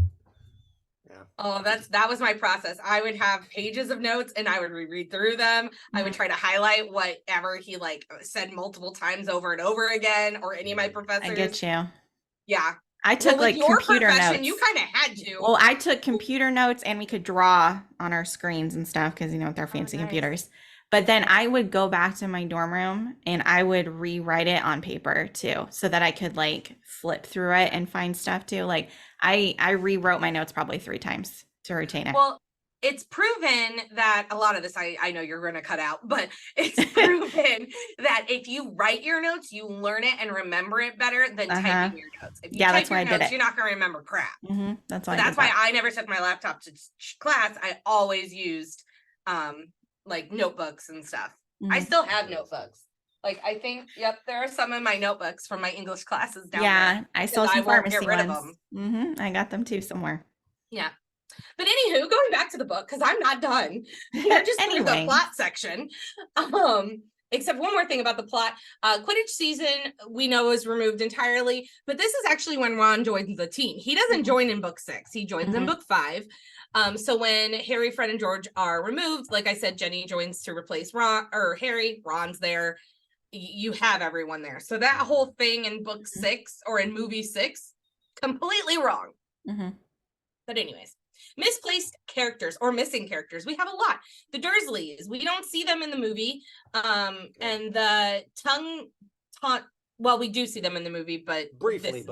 Yeah. Oh, that was my process. I would have pages of notes and I would reread through them. I would try to highlight whatever he like said multiple times over and over again, or any of my professors. I get you. Yeah. I took like computer notes. You kind of had to. Well, I took computer notes and we could draw on our screens and stuff because, you know, with our fancy computers. But then I would go back to my dorm room and I would rewrite it on paper too, so that I could like flip through it and find stuff too. Like I rewrote my notes probably 3 times to retain it. Well, it's proven that a lot of this, I know you're going to cut out, but it's proven that if you write your notes, you learn it and remember it better than typing your notes. If you type that's why your I did notes, it. You're not going to remember crap. That's why. That's why I never took my laptop to class. I always used like notebooks and stuff. I still have notebooks. Like I think, there are some in my notebooks from my English classes down there. Yeah, I saw some pharmacy get rid of ones. them. I got them too somewhere. Yeah. But anywho, going back to the book, because I'm not done. We're just through the plot section. Except one more thing about the plot. Quidditch season, we know, is removed entirely. But this is actually when Ron joins the team. He doesn't join in book 6. He joins in book 5. So when Harry, Fred, and George are removed, like I said, Jenny joins to replace Harry. Ron's there. You have everyone there. So that whole thing in book 6 or in movie 6, completely wrong. But anyways, misplaced characters or missing characters. We have a lot. The Dursleys, we don't see them in the movie. And the well, we do see them in the movie, but briefly,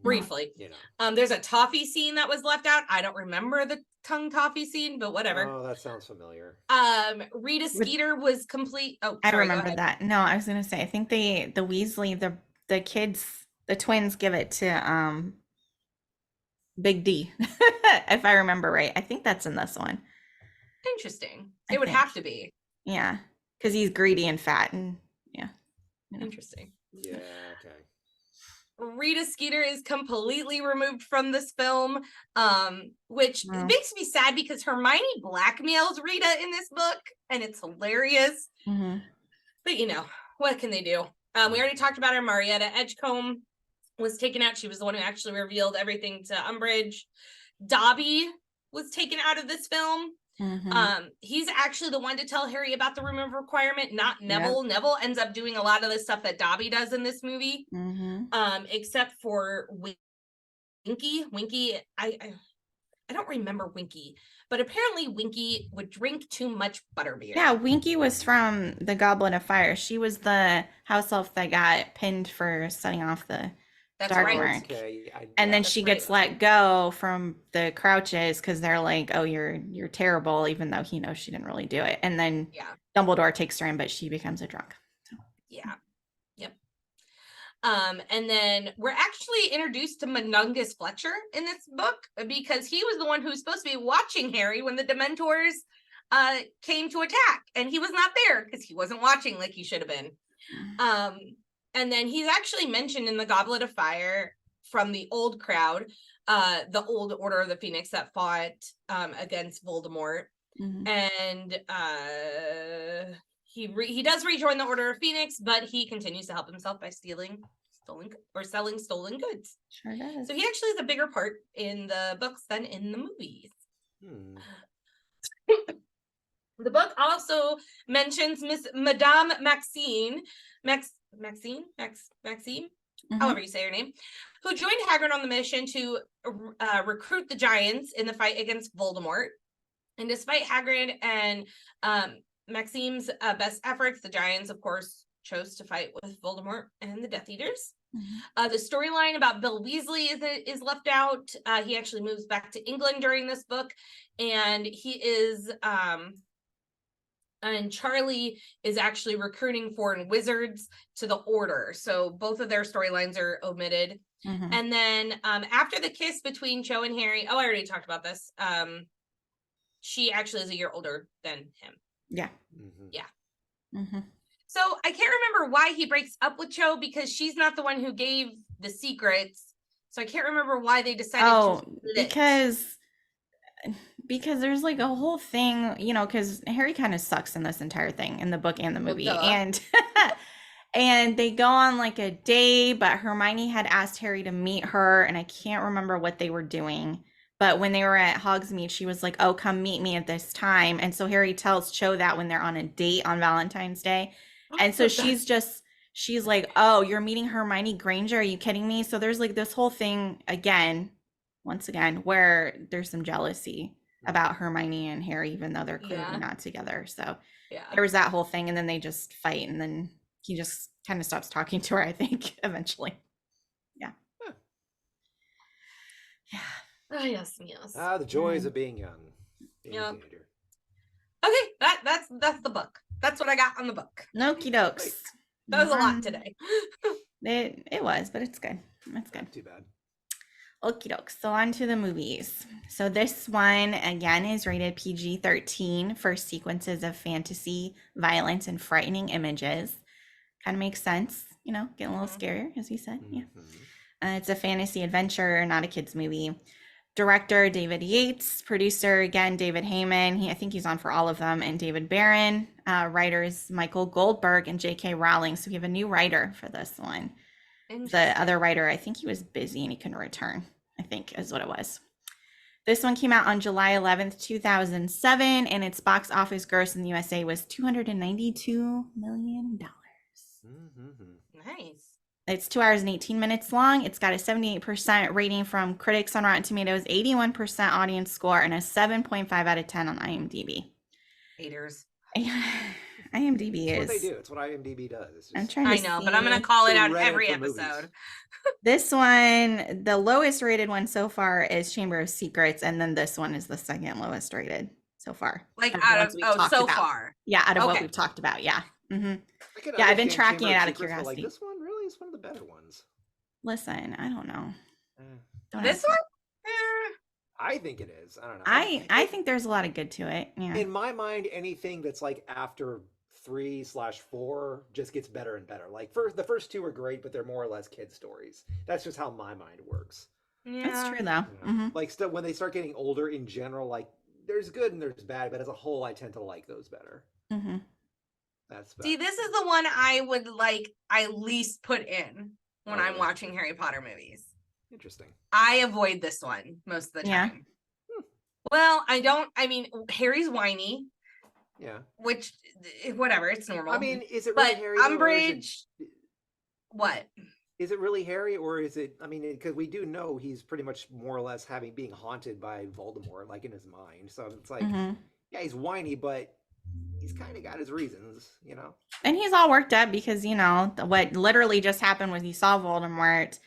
briefly. You know. There's a toffee scene that was left out. I don't remember the tongue toffee scene, but whatever. Oh, that sounds familiar. Rita Skeeter was complete. Oh, I remember that. No, I was gonna say, I think the Weasley, the kids, the twins give it to Big D, if I remember right. I think that's in this one. Interesting. It would have to be. Yeah, because he's greedy and fat, and Interesting. Yeah, okay. Rita Skeeter is completely removed from this film, which makes me sad because Hermione blackmails Rita in this book, and it's hilarious. But you know, what can they do? We already talked about her. Marietta Edgecombe was taken out. She was the one who actually revealed everything to Umbridge. Dobby was taken out of this film. He's actually the one to tell Harry about the room of requirement, not Neville. Neville ends up doing a lot of the stuff that Dobby does in this movie, except for Winky. I don't remember Winky, but apparently Winky would drink too much butterbeer. Yeah, Winky was from the Goblet of Fire. She was the house elf that got pinned for setting off the dark mark. Okay. And then she gets let go from the Crouches because they're like, oh, you're terrible, even though he knows she didn't really do it. And then Dumbledore takes her in, but she becomes a drunk. So. Yeah. Yep. And then we're actually introduced to Munungus Fletcher in this book because he was the one who was supposed to be watching Harry when the Dementors came to attack, and he was not there because he wasn't watching like he should have been. And then he's actually mentioned in the Goblet of Fire from the old crowd, the old Order of the Phoenix that fought against Voldemort. And he does rejoin the Order of Phoenix, but he continues to help himself by selling stolen goods. Sure does. So he actually has a bigger part in the books than in the movies. The book also mentions Madame Maxime, however you say her name, who joined Hagrid on the mission to recruit the Giants in the fight against Voldemort. And despite Hagrid and Maxime's best efforts, the Giants, of course, chose to fight with Voldemort and the Death Eaters. The storyline about Bill Weasley is left out. He actually moves back to England during this book, and he is And Charlie is actually recruiting foreign wizards to the Order. So both of their storylines are omitted. Mhm. And then after the kiss between Cho and Harry, I already talked about this. She actually is a year older than him. Yeah. Mhm. Yeah. Mm-hmm. So I can't remember why he breaks up with Cho, because she's not the one who gave the secrets. So I can't remember why they decided to split. Because there's like a whole thing, you know, because Harry kind of sucks in this entire thing, in the book and the movie. duh. And and they go on like a day, but Hermione had asked Harry to meet her, and I can't remember what they were doing. But when they were at Hogsmeade, she was like, "Oh, come meet me at this time." And so Harry tells Cho that when they're on a date on Valentine's Day. And so she's like, "Oh, you're meeting Hermione Granger? Are you kidding me?" So there's like this whole thing once again, where there's some jealousy about Hermione and Harry, even though they're clearly not together. So there was that whole thing, and then they just fight, and then he just kind of stops talking to her, I think, eventually. Yeah. Huh. Yeah. Oh, yes. The joys of being young. Being a Yep. teenager. Okay, that's the book. That's what I got on the book. Okie dokes. That was a lot today. It was, but it's good. It's good. Not too bad. Okie dokes. So on to the movies. So this one again is rated PG-13 for sequences of fantasy, violence, and frightening images. Kind of makes sense, you know, getting a little scarier, as we said. Yeah. It's a fantasy adventure, not a kids movie. Director David Yates, producer again David Heyman. I think he's on for all of them, and David Barron. Writers Michael Goldberg and J.K. Rowling. So we have a new writer for this one. The other writer, I think he was busy and he couldn't return, I think is what it was. This one came out on July 11th, 2007, and its box office gross in the USA was $292 million. Nice. It's 2 hours and 18 minutes long. It's got a 78% rating from critics on Rotten Tomatoes, 81% audience score, and a 7.5 out of 10 on IMDb. Haters. IMDb It's is what they do. It's what IMDb does. It's I'm just trying to I know, see. but I'm going to call it out Reddit every for movies. episode. This one, the lowest rated one so far is Chamber of Secrets, and then this one is the second lowest rated so far. Like of the out ones of, we've oh, talked so about. far. Yeah, out of what Okay. we've talked about. Yeah. Mm-hmm. I can Yeah, I've been understand tracking Chamber it of out of Secrets, but, curiosity. Like, this one really is one of the better ones. Listen, I don't know. Don't This ask one? me. I think it is. I don't know. I think there's a lot of good to it. Yeah. In my mind, anything that's like after 3/4 just gets better and better. Like the first two are great, but they're more or less kid stories. That's just how my mind works. Yeah. That's true though. You know? Mm-hmm. Like still, when they start getting older, in general, like there's good and there's bad, but as a whole, I tend to like those better. Mm-hmm. That's See, this is the one I would like I least put in when I'm watching Harry Potter movies. Interesting. I avoid this one most of the Yeah. time. Well, I mean, Harry's whiny. Yeah. Which, whatever, it's normal. I mean, is it really but Harry? Though, Umbridge, what? Is it really Harry, or is it? I mean, because we do know he's pretty much more or less being haunted by Voldemort, like in his mind. So it's like, yeah, he's whiny, but he's kind of got his reasons, you know. And he's all worked up because, you know, what literally just happened was he saw Voldemort.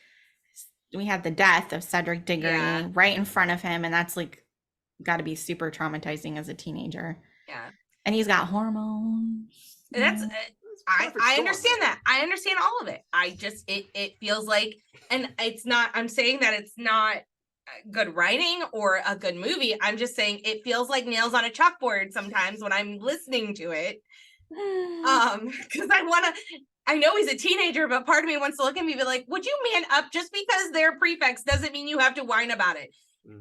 We had the death of Cedric Diggory right in front of him, and that's like got to be super traumatizing as a teenager. Yeah. And he's got hormones. That's I understand that. I understand all of it. I just it feels like, and it's not, I'm saying that it's not good writing or a good movie. I'm just saying it feels like nails on a chalkboard sometimes when I'm listening to it. Because I know he's a teenager, but part of me wants to look at me and be like, would you man up? Just because they're prefects doesn't mean you have to whine about it.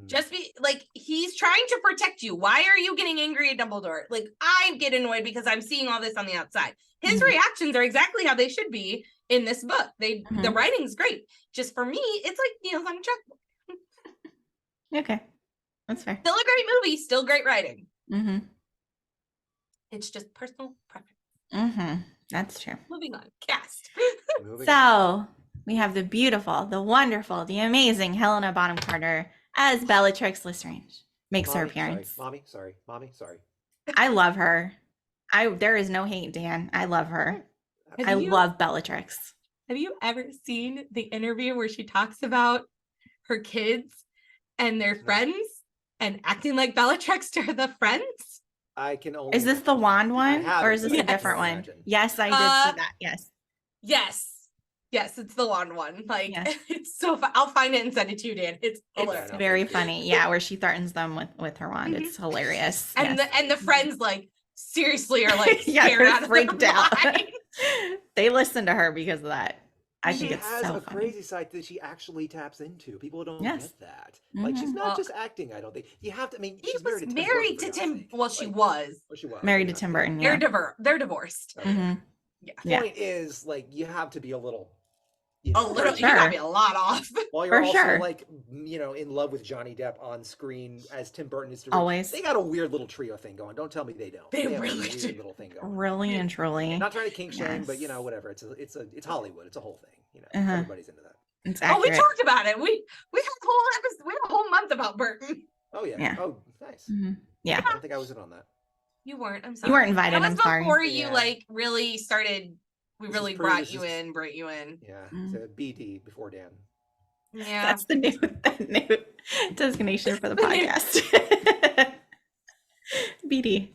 Just be like, he's trying to protect you. Why are you getting angry at Dumbledore? Like, I get annoyed because I'm seeing all this on the outside. His reactions are exactly how they should be in this book. The writing's great. Just for me, it's like nails on a chalkboard. Okay, that's fair. Still a great movie, still great writing. Mm-hmm. It's just personal preference. Mm-hmm. That's true. Moving on. Cast. So we have the beautiful, the wonderful, the amazing Helena Bonham Carter as Bellatrix Lestrange makes her appearance. Mommy, sorry. I love her. There is no hate, Dan. I love her. I love Bellatrix. Have you ever seen the interview where she talks about her kids and their friends and acting like Bellatrix to the friends? I can only. Is this the wand one, have or it, is this but a I can't different one? imagine. Yes, I did see that. Yes. Yes, it's the wand one. Like Yes. it's so I'll find it and send it to you, Dan. It's hilarious. It's no, very thank you. funny. Yeah, where she threatens them with her wand. It's hilarious. And Yes. the friends like seriously are like Yeah, scared they're out of freaked their out. mind. They listen to her because of that. I She think it's has so a funny. crazy side that she actually taps into. People don't Yes. get that. Like she's Mhm. not Well, just acting. I don't think you have to. I mean, He she's was married to Tim. married Burton, to for Tim. God's sake. Well, she Like, was. well, she was Married okay, to Tim not Burton. still. Yeah. They're divorced. Okay. hmm Yeah. Yeah. Point is, like, you have to be a little. A little. sure. You gotta be a lot off. While you're For also sure. like, in love with Johnny Depp on screen as Tim Burton is. Always. They got a weird little trio thing going. Don't tell me they don't. They have really a weird do. little thing going. Really and truly. Not trying to kink shame, but Yes. whatever. It's Hollywood. It's a whole thing. Uh-huh. Everybody's into that. It's Oh, we accurate. talked about it. We had a whole episode. We had a whole month about Burton. Oh yeah. Yeah. Oh, nice. Mhm. Yeah. I don't think I was in on that. You weren't. I'm sorry. You weren't invited. That was I'm sorry. before you Yeah. like really started. We This is really pretty- brought this you is- in. Brought you in. Yeah. Mm. It's a BD before Dan. Yeah. That's the new designation for the podcast. BD.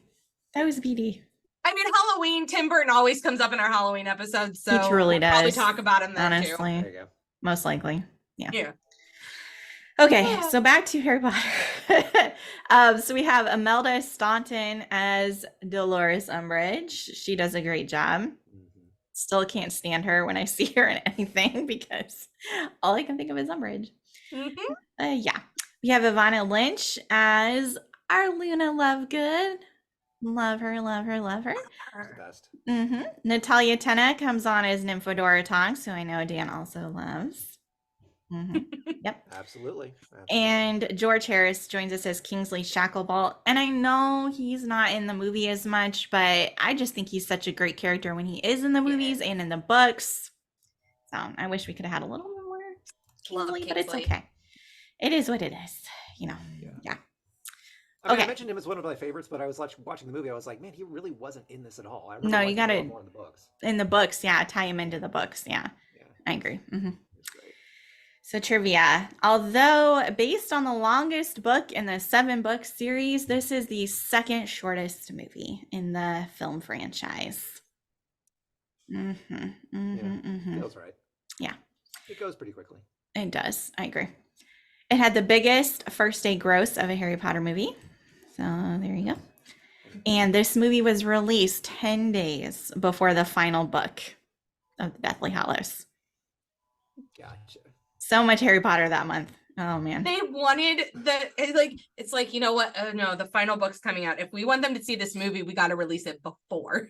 That was BD. I mean, Halloween. Tim Burton always comes up in our Halloween episodes, so He truly we'll probably does. talk about him then too. Honestly. There you go. Most likely. Yeah. Okay, so back to Harry Potter. So we have Imelda Staunton as Dolores Umbridge. She does a great job. Mhm. Still can't stand her when I see her in anything because all I can think of is Umbridge. Mhm. Yeah. We have Ivana Lynch as our Luna Lovegood. Love her, love her, love her. It's the best. Natalia Tena comes on as Nymphadora Tonks, who I know Dan also loves. Yep. Absolutely. And George Harris joins us as Kingsley Shacklebolt. And I know he's not in the movie as much, but I just think he's such a great character when he is in the movies and in the books. So I wish we could have had a little bit more Love Kingsley, but it's Kingsley. okay. It is what it is, Yeah. I mean, Okay. I mentioned him as one of my favorites, but I was watching the movie. I was like, man, he really wasn't in this at all. I No, really you liked him a lot gotta- more in the books. In the books, yeah, tie him into the books. Yeah, Yeah, I agree. it's great. So trivia. Although based on the longest book in the 7-book series, this is the second shortest movie in the film franchise. Feels right. Yeah. It goes pretty quickly. It does. I agree. It had the biggest first day gross of a Harry Potter movie. So there you go. And this movie was released 10 days before the final book of the Deathly Hallows. Gotcha. So much Harry Potter that month. Oh man. They wanted it's like, you know what? No, the final book's coming out. If we want them to see this movie, we got to release it before.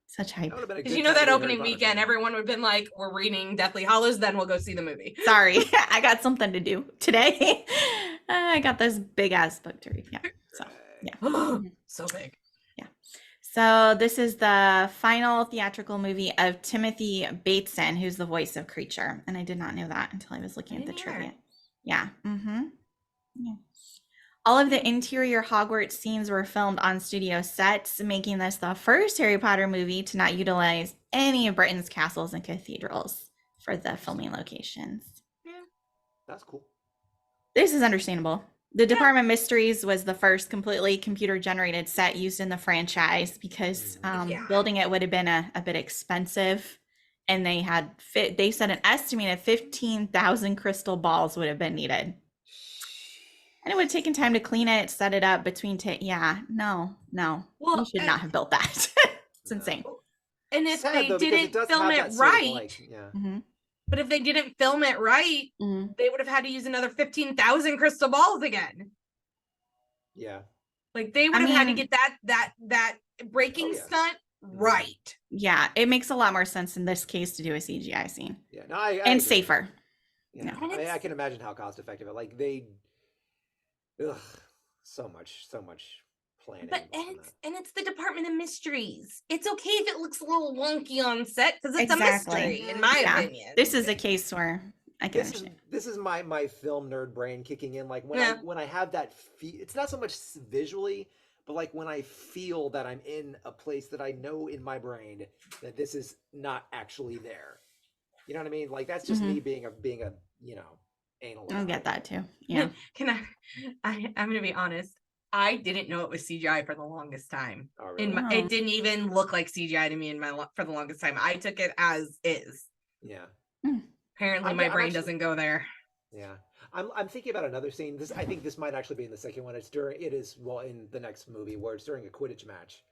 Such hype. That would've been a Because good you know time that to do a opening Harry Potter weekend, film. everyone would have been like, we're reading Deathly Hallows, then we'll go see the movie. Sorry, I got something to do today. I got this big ass book to read. Yeah. So yeah. So big. So this is the final theatrical movie of Timothy Bateson, who's the voice of Creature, and I did not know that until I was looking at the didn't either. trivia. Yeah. Yeah. All of the interior Hogwarts scenes were filmed on studio sets, making this the first Harry Potter movie to not utilize any of Britain's castles and cathedrals for the filming locations. That's cool. This is understandable. The Department of Mysteries was the first completely computer-generated set used in the franchise because Yeah. building it would have been a bit expensive, and they said an estimated 15,000 crystal balls would have been needed. And it would have taken time to clean it, set it up between no. Well, You should not have built that. It's insane. And if Sad, they though, because didn't does film have it that sort of, right, like, yeah. Mhm, but if they didn't film it right, mhm. they would have had to use another 15,000 crystal balls again. Yeah. Like they would I have had to mean- get that breaking Oh, yeah. stunt right. Yeah, it makes a lot more sense in this case to do a CGI scene Yeah. No, I and agree. safer. Yeah. No. And I it's- can imagine how cost effective it. Like so much planning. But involved in that. it's the Department of Mysteries. It's okay if it looks a little wonky on set because it's Exactly. a mystery, in my Yeah. opinion. This is a case where I can understand. This is my film nerd brain kicking in. Like when Yeah. when I have that it's not so much visually, but like when I feel that I'm in a place that I know in my brain that this is not actually there. You know what I mean? Like that's just me being a anal. I'll get that too. Yeah. Can I'm gonna be honest. I didn't know it was CGI for the longest time. Oh, really? It didn't even look like CGI to me for the longest time. I took it as is. Yeah. Apparently, my brain doesn't go there. Yeah. I'm thinking about another scene. I think this might actually be in the second one. It is in the next movie where it's during a Quidditch match,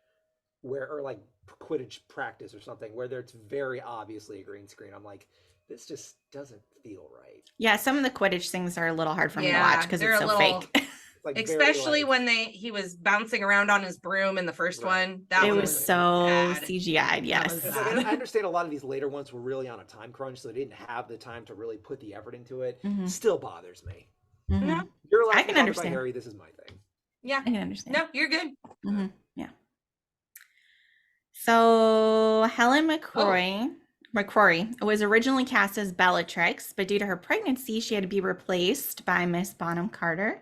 or like Quidditch practice or something, where it's very obviously a green screen. I'm like, this just doesn't feel right. Yeah, some of the Quidditch things are a little hard for me to watch because it's so fake. Like especially when he was bouncing around on his broom in the first one. It was so CGI'd, yes. I understand a lot of these later ones were really on a time crunch, so they didn't have the time to really put the effort into it. Still bothers me. You're allowed I can understand. Harry, this is my thing. Yeah, I can understand. No, you're good. Yeah. So Helen McCrory was originally cast as Bellatrix, but due to her pregnancy, she had to be replaced by Miss Bonham Carter.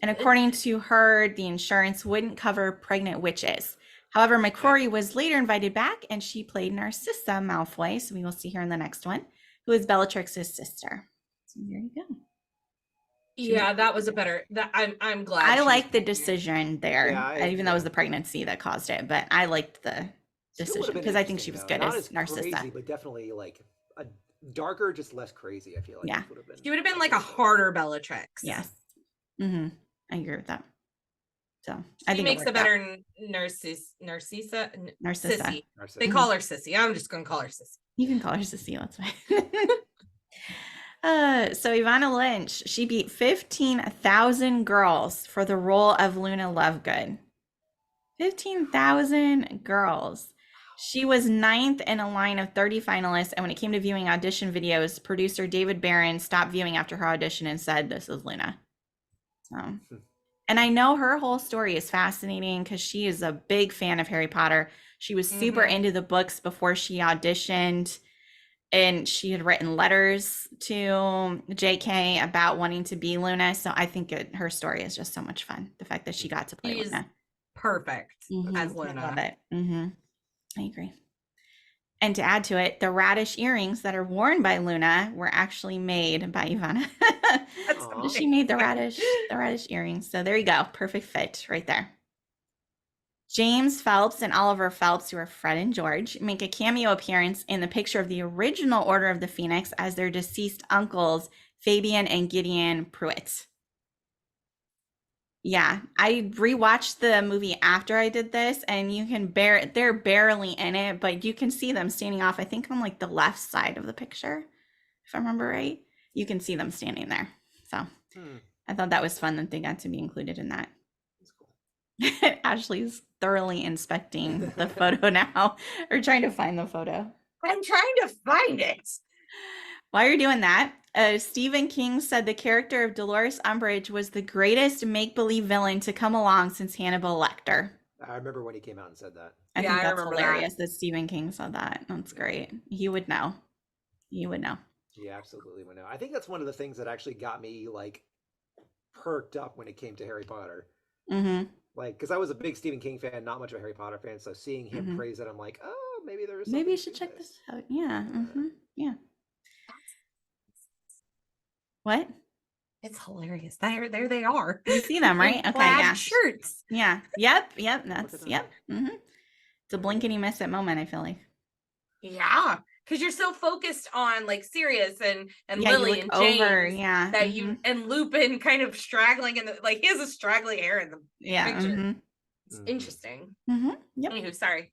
And according to her, the insurance wouldn't cover pregnant witches. However, McCrory was later invited back, and she played Narcissa Malfoy, so we will see her in the next one, who is Bellatrix's sister. So there you go. Yeah, that was a better. I'm glad. I like the decision there, even though it was the yeah. pregnancy that caused it. But I liked the decision because I think she was good Not as Narcissa. Crazy, but definitely like a darker, just less crazy. I feel like. Yeah. She would have been like a harder Bellatrix. Yes. I agree with that. So I think makes a better Narcissa. Narcissa. They call her Sissy. I'm just gonna call her Sissy. You can call her Sissy. That's fine. So Ivana Lynch, she beat 15,000 girls for the role of Luna Lovegood. 15,000 girls. She was 9th in a line of 30 finalists, and when it came to viewing audition videos, producer David Barron stopped viewing after her audition and said, "This is Luna." So, and I know her whole story is fascinating because she is a big fan of Harry Potter. She was super into the books before she auditioned. And she had written letters to JK about wanting to be Luna. So I think her story is just so much fun. The fact that she got to play Luna. Perfect as Luna. I love it. I agree. And to add to it, the radish earrings that are worn by Luna were actually made by Ivana. She made the radish earrings. So there you go. Perfect fit right there. James Phelps and Oliver Phelps, who are Fred and George, make a cameo appearance in the picture of the original Order of the Phoenix as their deceased uncles, Fabian and Gideon Pruitt. Yeah, I rewatched the movie after I did this, and you can they're barely in it, but you can see them standing off, I think on like the left side of the picture, if I remember right. You can see them standing there. So I thought that was fun that they got to be included in that. Ashley's thoroughly inspecting the photo now, or trying to find the photo. I'm trying to find it. While you're doing that, Stephen King said the character of Dolores Umbridge was the greatest make-believe villain to come along since Hannibal Lecter. I remember when he came out and said that. I think that's hilarious that Stephen King said that. That's great. He would know. He would know. He absolutely would know. I think that's one of the things that actually got me like perked up when it came to Harry Potter. Like, because I was a big Stephen King fan, not much of a Harry Potter fan. So seeing him praise it, I'm like, oh, maybe there's maybe you should check this out. Yeah. Yeah. What? It's hilarious. There they are. You see them, right? Okay. Plaid shirts. Yeah. Yep. That's yep. It's a blink and you miss it moment, I feel like. Yeah. Because you're so focused on like Sirius and Lily and James that you and Lupin kind of straggling in the he has a straggly hair in the picture. It's interesting. Yep. Anywho, sorry.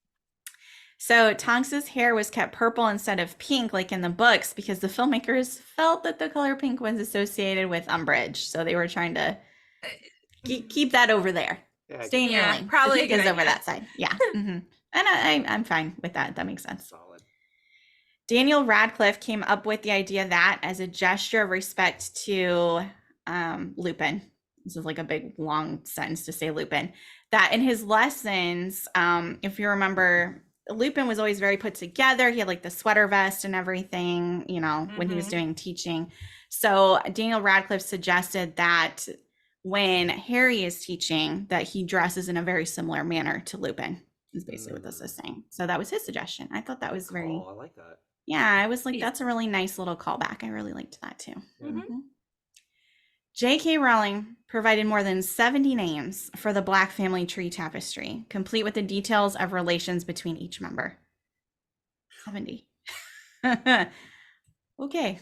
So Tonks's hair was kept purple instead of pink like in the books because the filmmakers felt that the color pink was associated with Umbridge. So they were trying to keep that over there. Stay in your lane. Probably the pink is over that side. Yeah. And I'm fine with that. That makes sense. Solid. Daniel Radcliffe came up with the idea that as a gesture of respect to Lupin, this is like a big long sentence to say Lupin, that in his lessons, if you remember, Lupin was always very put together. He had like the sweater vest and everything, when he was doing teaching. So Daniel Radcliffe suggested that when Harry is teaching, that he dresses in a very similar manner to Lupin, is basically what this is saying. So that was his suggestion. I thought that was very... I like that. Yeah, I was like, that's a really nice little callback. I really liked that too. J.K. Rowling provided more than 70 names for the Black family tree tapestry, complete with the details of relations between each member. 70. Okay.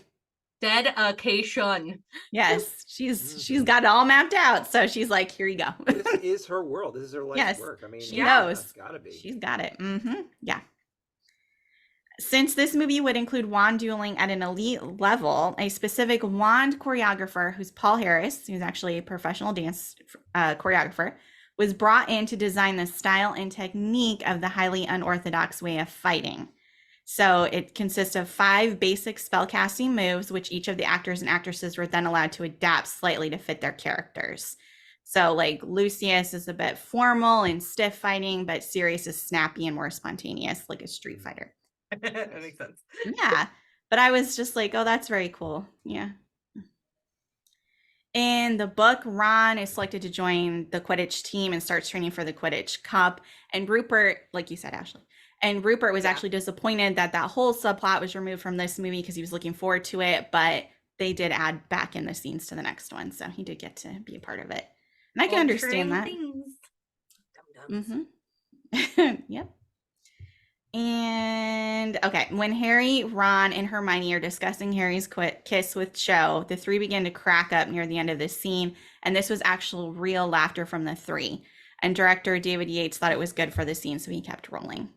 Dedication. Yes, she's got it all mapped out. So she's like, here you go. This is her world. This is her life's work. I mean, she knows. It's gotta be. She's got it. Yeah. Since this movie would include wand dueling at an elite level, a specific wand choreographer, who's Paul Harris, who's actually a professional dance choreographer, was brought in to design the style and technique of the highly unorthodox way of fighting. So it consists of 5 basic spellcasting moves, which each of the actors and actresses were then allowed to adapt slightly to fit their characters. So like Lucius is a bit formal and stiff fighting, but Sirius is snappy and more spontaneous, like a street fighter. That makes sense. Yeah, but I was just like, oh, that's very cool. Yeah. In the book, Ron is selected to join the Quidditch team and starts training for the Quidditch Cup. And Rupert, like you said, Ashley, and Rupert was actually disappointed that whole subplot was removed from this movie because he was looking forward to it, but they did add back in the scenes to the next one, so he did get to be a part of it. And I can understand that. Yep. And okay, when Harry, Ron, and Hermione are discussing Harry's kiss with Cho, the 3 begin to crack up near the end of this scene, and this was actual real laughter from the 3. And director David Yates thought it was good for the scene, so he kept rolling.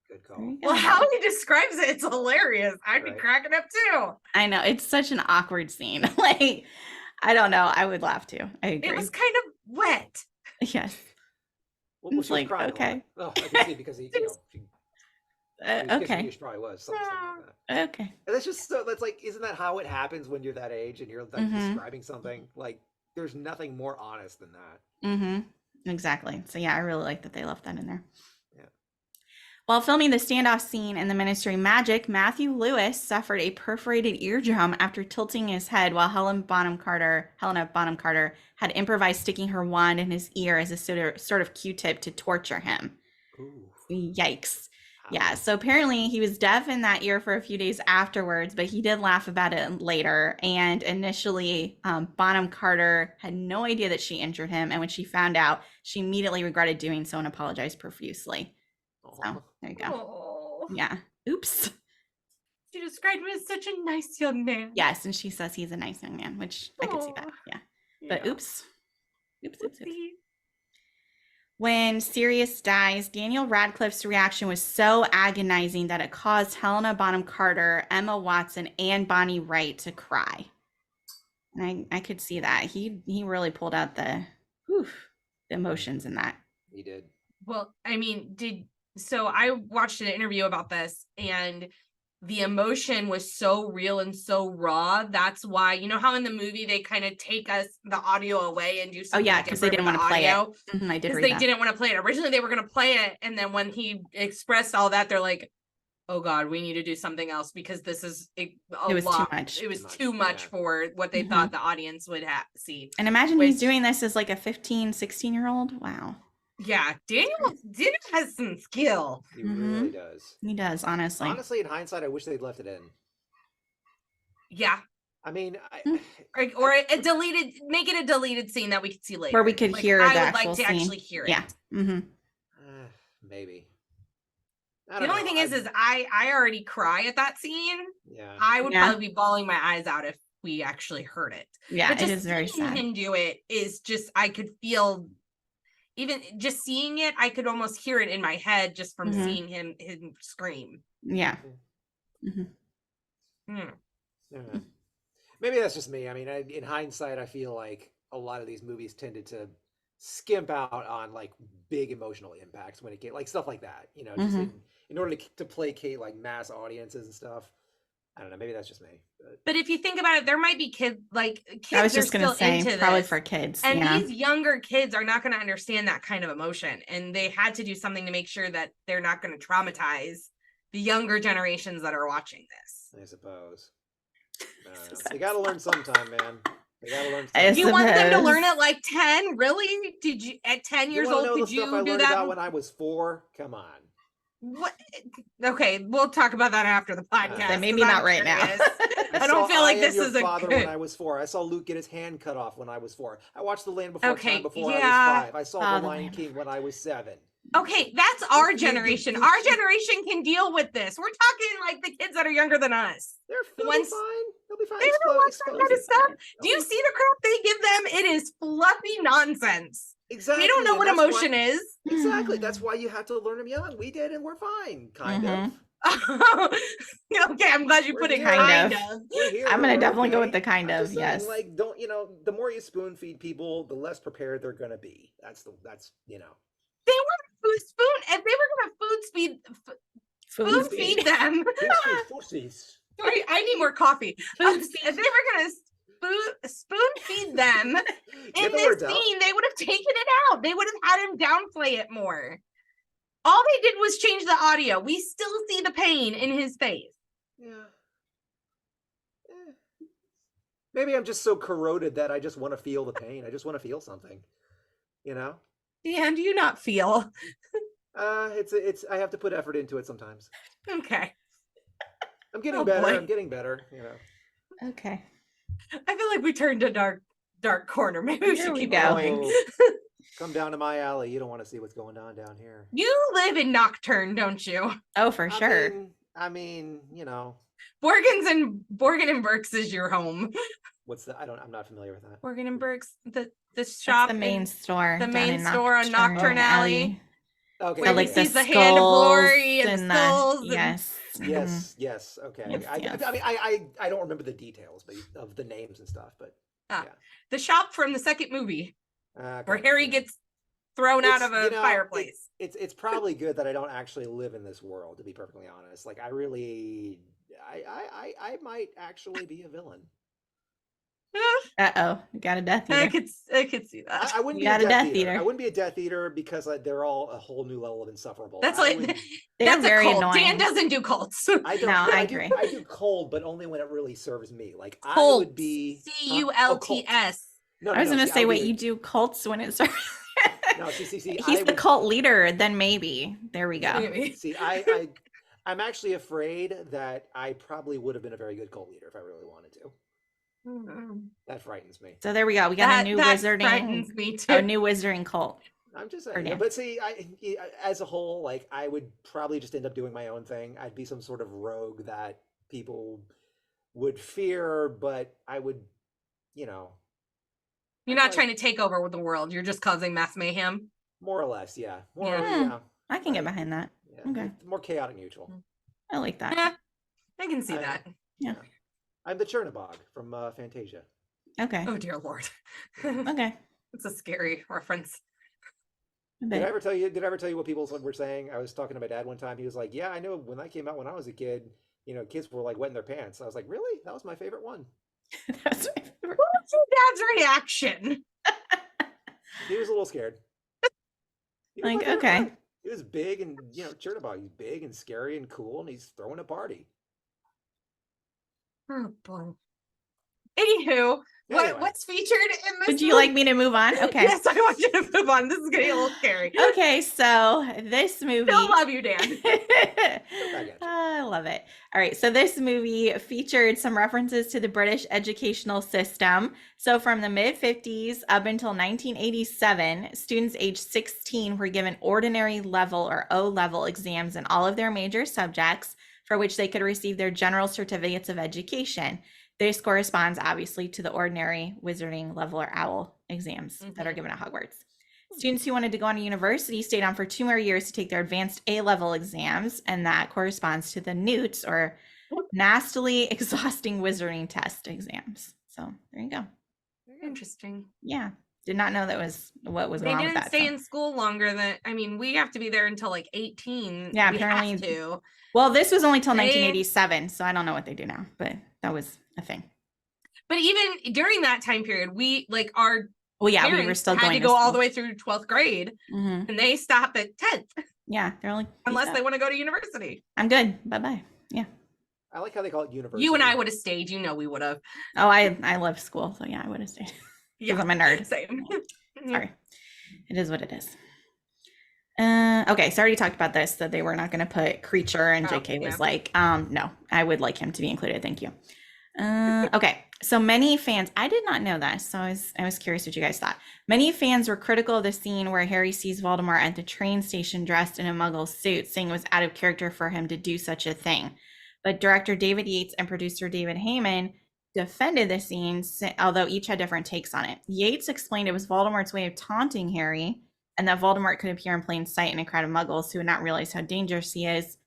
Good call. Well, how he describes it, it's hilarious. I'd be cracking up too. I know, it's such an awkward scene. Like, I don't know, I would laugh too. I agree. It was kind of wet. Yes. Well, it's like, okay. Oh, I can see because he, okay. She probably was something like that. Okay. And that's just so. That's like, isn't that how it happens when you're that age and you're like describing something? Like, there's nothing more honest than that. Exactly. So yeah, I really like that they left that in there. Yeah. While filming the standoff scene in the Ministry of Magic, Matthew Lewis suffered a perforated eardrum after tilting his head while Helena Bonham Carter had improvised sticking her wand in his ear as a sort of Q-tip to torture him. Ooh. Yikes. Yeah, so apparently he was deaf in that ear for a few days afterwards, but he did laugh about it later. And initially, Bonham Carter had no idea that she injured him. And when she found out, she immediately regretted doing so and apologized profusely. So there you go. Oh. Yeah. Oops. She described him as such a nice young man. Yes, and she says he's a nice young man, which I could see that. Yeah. But oops. Oops. When Sirius dies, Daniel Radcliffe's reaction was so agonizing that it caused Helena Bonham Carter, Emma Watson, and Bonnie Wright to cry. And I could see that. He really pulled out the emotions in that. He did. Well, I mean, so I watched an interview about this, and the emotion was so real and so raw. That's why, you know how in the movie they kind of take the audio away and do something. Oh yeah, because they didn't want to play it. I did read that. Because they didn't want to play it. Originally they were going to play it, and then when he expressed all that, they're like, oh God, we need to do something else because this is it was lot. Too much. It was too much for what they thought the audience would see. And imagine he's doing this as like a 15, 16-year-old. Wow. Yeah, Daniel has some skill. He really does. He does, honestly. Honestly, in hindsight, I wish they'd left it in. Yeah. I mean, or a deleted, make it a deleted scene that we could see later. Where we could hear the actual scene. I would like to actually hear it. Yeah. Maybe. The only thing is I already cry at that scene. Yeah. I would probably be bawling my eyes out if we actually heard it. Yeah, but it is very sad. Him do it is just, I could feel, even just seeing it, I could almost hear it in my head just from seeing him scream. Yeah. Maybe that's just me. I mean, in hindsight, I feel like a lot of these movies tended to skimp out on like big emotional impacts when it came, like stuff like that, you know, just in order to placate like mass audiences and stuff. I don't know. Maybe that's just me. But if you think about it, there might be kids I was just going to say probably for kids. And these younger kids are not going to understand that kind of emotion. And they had to do something to make sure that they're not going to traumatize the younger generations that are watching this. I suppose. They got to learn sometime, man. They got to learn sometime. You want them to learn at like 10? Really? Did you at 10 years old? Could you do that? When I was 4? Come on. What? Okay, we'll talk about that after the podcast. Then maybe not right now. I don't feel like this is a father good. when I was 4. I saw Luke get his hand cut off when I was 4. I watched The Land Before Okay, Time before yeah. I was 5. I saw Oh, The The Lion Land King when I was 7. Okay, that's our You- generation. you- Our generation can deal with this. We're talking like the kids that are younger than us. They'll Once- be fine. They'll be fine. They don't watch that kind of stuff. Do you They'll be- see the crap they give them? It is fluffy nonsense. Exactly. They don't know and what that's emotion why, is. Exactly. That's why you have to learn them young. We did, and we're fine. Kind Mhm. of. Okay, I'm glad you We're put it here. kind Kind of. We're here, I'm gonna we're definitely go okay. with the kind I'm of, just saying, yes. Like, don't the more you spoon feed people, the less prepared they're gonna be. That's They were spoon. If they were gonna spoon feed them. Pussies. Sorry, I need more coffee. Food If they were gonna spoon feed them Get in the this words out. scene, they would have taken it out. They would have had him downplay it more. All they did was change the audio. We still see the pain in his face. Yeah. Maybe I'm just so corroded that I just want to feel the pain. I just want to feel something. You know? Dan, do you not feel? It's I have to put effort into it sometimes. Okay. I'm getting Oh, better. boy. I'm getting better, you know. Okay. I feel like we turned a dark corner. Maybe we Here should we keep go. going. Come down to my alley. You don't want to see what's going on down here. You live in Nocturne, don't you? Oh, for sure. I mean, you know, Borgen and Burke's is your home. what's the I'm not familiar with that. Borgen and Burke's, the That's shop, the main store. the down main in store on Nocturne Alley. Okay. Where Like he the sees the hand of glory skulls and the skulls. And... yes. Mhm. Yes, okay. Yes, yes. I mean, I don't remember the details of the names and stuff, but The shop from the second movie, okay, where Harry yeah. gets thrown out It's, of a you know, fireplace. It's probably good that I don't actually live in this world, to be perfectly honest. Like, I really, I might actually be a villain. Uh-oh. Got a Death I Eater. could see that. I wouldn't You be a got a Death Death Eater. Eater. I wouldn't be a Death Eater because they're all a whole new level of insufferable. That's I like would- They're that's very a cult. annoying. Dan doesn't do cults. I don't. No, I do- agree. I do cold, but only when it really serves me. Like I Cults. would be CULTS. No, I was gonna see, say, would wait, be you do cults when it's No, see. He's I the would- cult leader, then maybe. There we go. Maybe. See, I'm actually afraid that I probably would have been a very good cult leader if I really wanted to. That frightens me. So there we go. We got a new that wizarding, frightens me too. a new wizarding cult. I'm just Or saying. Dan. But see, as a whole, like I would probably just end up doing my own thing. I'd be some sort of rogue that people would fear, but I would, you know, You're not trying to take over with the world. You're just causing mass mayhem. more or less, yeah. More, Yeah. yeah. I can get behind that. Yeah, Okay. more chaotic neutral. I like that. Yeah, I can see I- that. Yeah. I'm the Chernobog from Fantasia. Okay. Oh dear lord. Okay. It's a scary reference. A Did I bit. ever tell you? Did I ever tell you what people were saying? I was talking to my dad one time. He was like, "Yeah, I know when that came out when I was a kid. You know, kids were like wetting their pants." I was like, "Really? That was my favorite one." That's my favorite. What was your dad's reaction? He was a little scared. He was my Like, favorite okay. one. He was big and Chernobog. He's big and scary and cool, and he's throwing a party. Oh boy. Anywho, Anyway. what's featured in this? Would you movie? like me to move on? Okay. Yes, I want you to move on. This is getting a little scary. Okay, so this movie. Still love you, Dan. I love it. All right, so this movie featured some references to the British educational system. So from the mid 50s up until 1987, students aged 16 were given ordinary level or O level exams in all of their major subjects for which they could receive their general certificates of education. This corresponds obviously to the ordinary wizarding level or owl exams that are given at Hogwarts. Students who wanted to go on to university stayed on for 2 more years to take their advanced A-level exams, and that corresponds to the NEWTs, or nastily exhausting wizarding test exams. So there you go. Interesting. Yeah, did not know that was what was They going on with didn't that. stay so. in school longer than, I mean, we have to be there until like 18. Yeah, We apparently- have to. Well, this was only till They- 1987, so I don't know what they do now, but that was a thing. But even during that time period, we like our Well, yeah, parents we were still had going to go all the school. way through 12th grade, Mhm. and they stop at 10th Yeah, they're like, unless "Peace they out. want to go to university. I'm good. Bye-bye. Yeah. I like how they call it university. You and I would have stayed. You know, we would have. Oh, I love school, so yeah, I would have stayed. Yeah, I'm a nerd. same. Sorry. It is what it is. Okay, so I already talked about this, that they were not going to put creature, and JK was like, no, I would like him to be included. Thank you. Okay, so many fans, I did not know this, so I was curious what you guys thought. Many fans were critical of the scene where Harry sees Voldemort at the train station dressed in a Muggle suit, saying it was out of character for him to do such a thing. But director David Yates and producer David Heyman defended the scene, although each had different takes on it. Yates explained it was Voldemort's way of taunting Harry, and that Voldemort could appear in plain sight in a crowd of Muggles who would not realize how dangerous he is.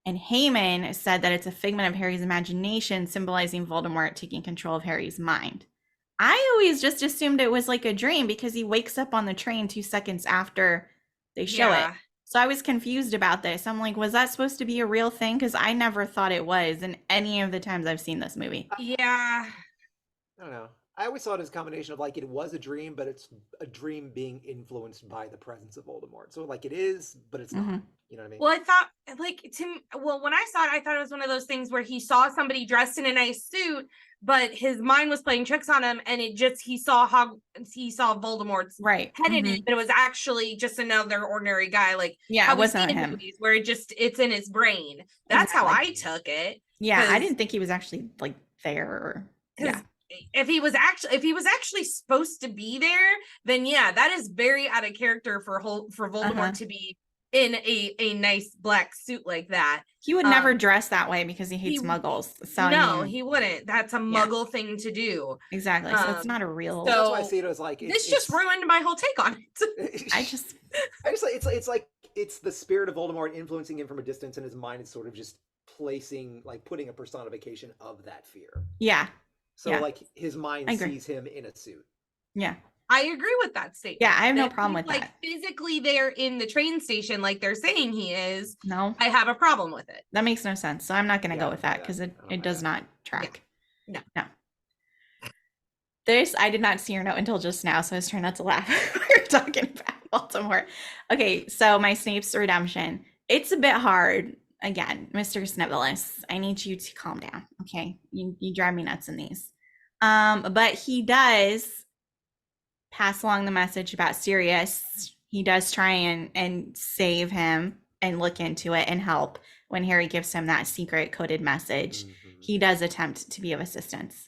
And Heyman said that it's a figment of Harry's imagination, symbolizing Voldemort taking control of Harry's mind. I always just assumed it was like a dream because he wakes up on the train 2 seconds after they show it. So I was confused about this. I'm like, was that supposed to be a real thing? Because I never thought it was in any of the times I've seen this movie. Yeah. I don't know. I always saw it as a combination of like it was a dream, but it's a dream being influenced by the presence of Voldemort. So like it is, but it's not. You know what I mean? Well, I thought like when I saw it, I thought it was one of those things where he saw somebody dressed in a nice suit, but his mind was playing tricks on him, and he saw Voldemort's head in it, but it was actually just another ordinary guy. Like it wasn't him. Movies where it's in his brain. That's how I took it. Yeah, I didn't think he was actually like there. Yeah. If he was actually supposed to be there, then yeah, that is very out of character for Voldemort to be in a nice black suit like that. He would never dress that way because he hates Muggles. So no, he wouldn't. That's a Muggle thing to do. Exactly. So it's not a real. So that's why I see it as like this just ruined my whole take on it. I just it's like it's the spirit of Voldemort influencing him from a distance, and his mind is sort of just putting a personification of that fear. Yeah. So like his mind sees him in a suit. Yeah. I agree with that statement. Yeah, I have no problem with that. Like physically there in the train station, like they're saying he is. No. I have a problem with it. That makes no sense. So I'm not going to go with that because it does not track. No. This, I did not see your note until just now, so I was trying not to laugh when we were talking about Voldemort. Okay, so my Snape's redemption. It's a bit hard. Again, Mr. Snivellus, I need you to calm down, okay? You drive me nuts in these. But he does pass along the message about Sirius. He does try and save him and look into it and help when Harry gives him that secret coded message. He does attempt to be of assistance.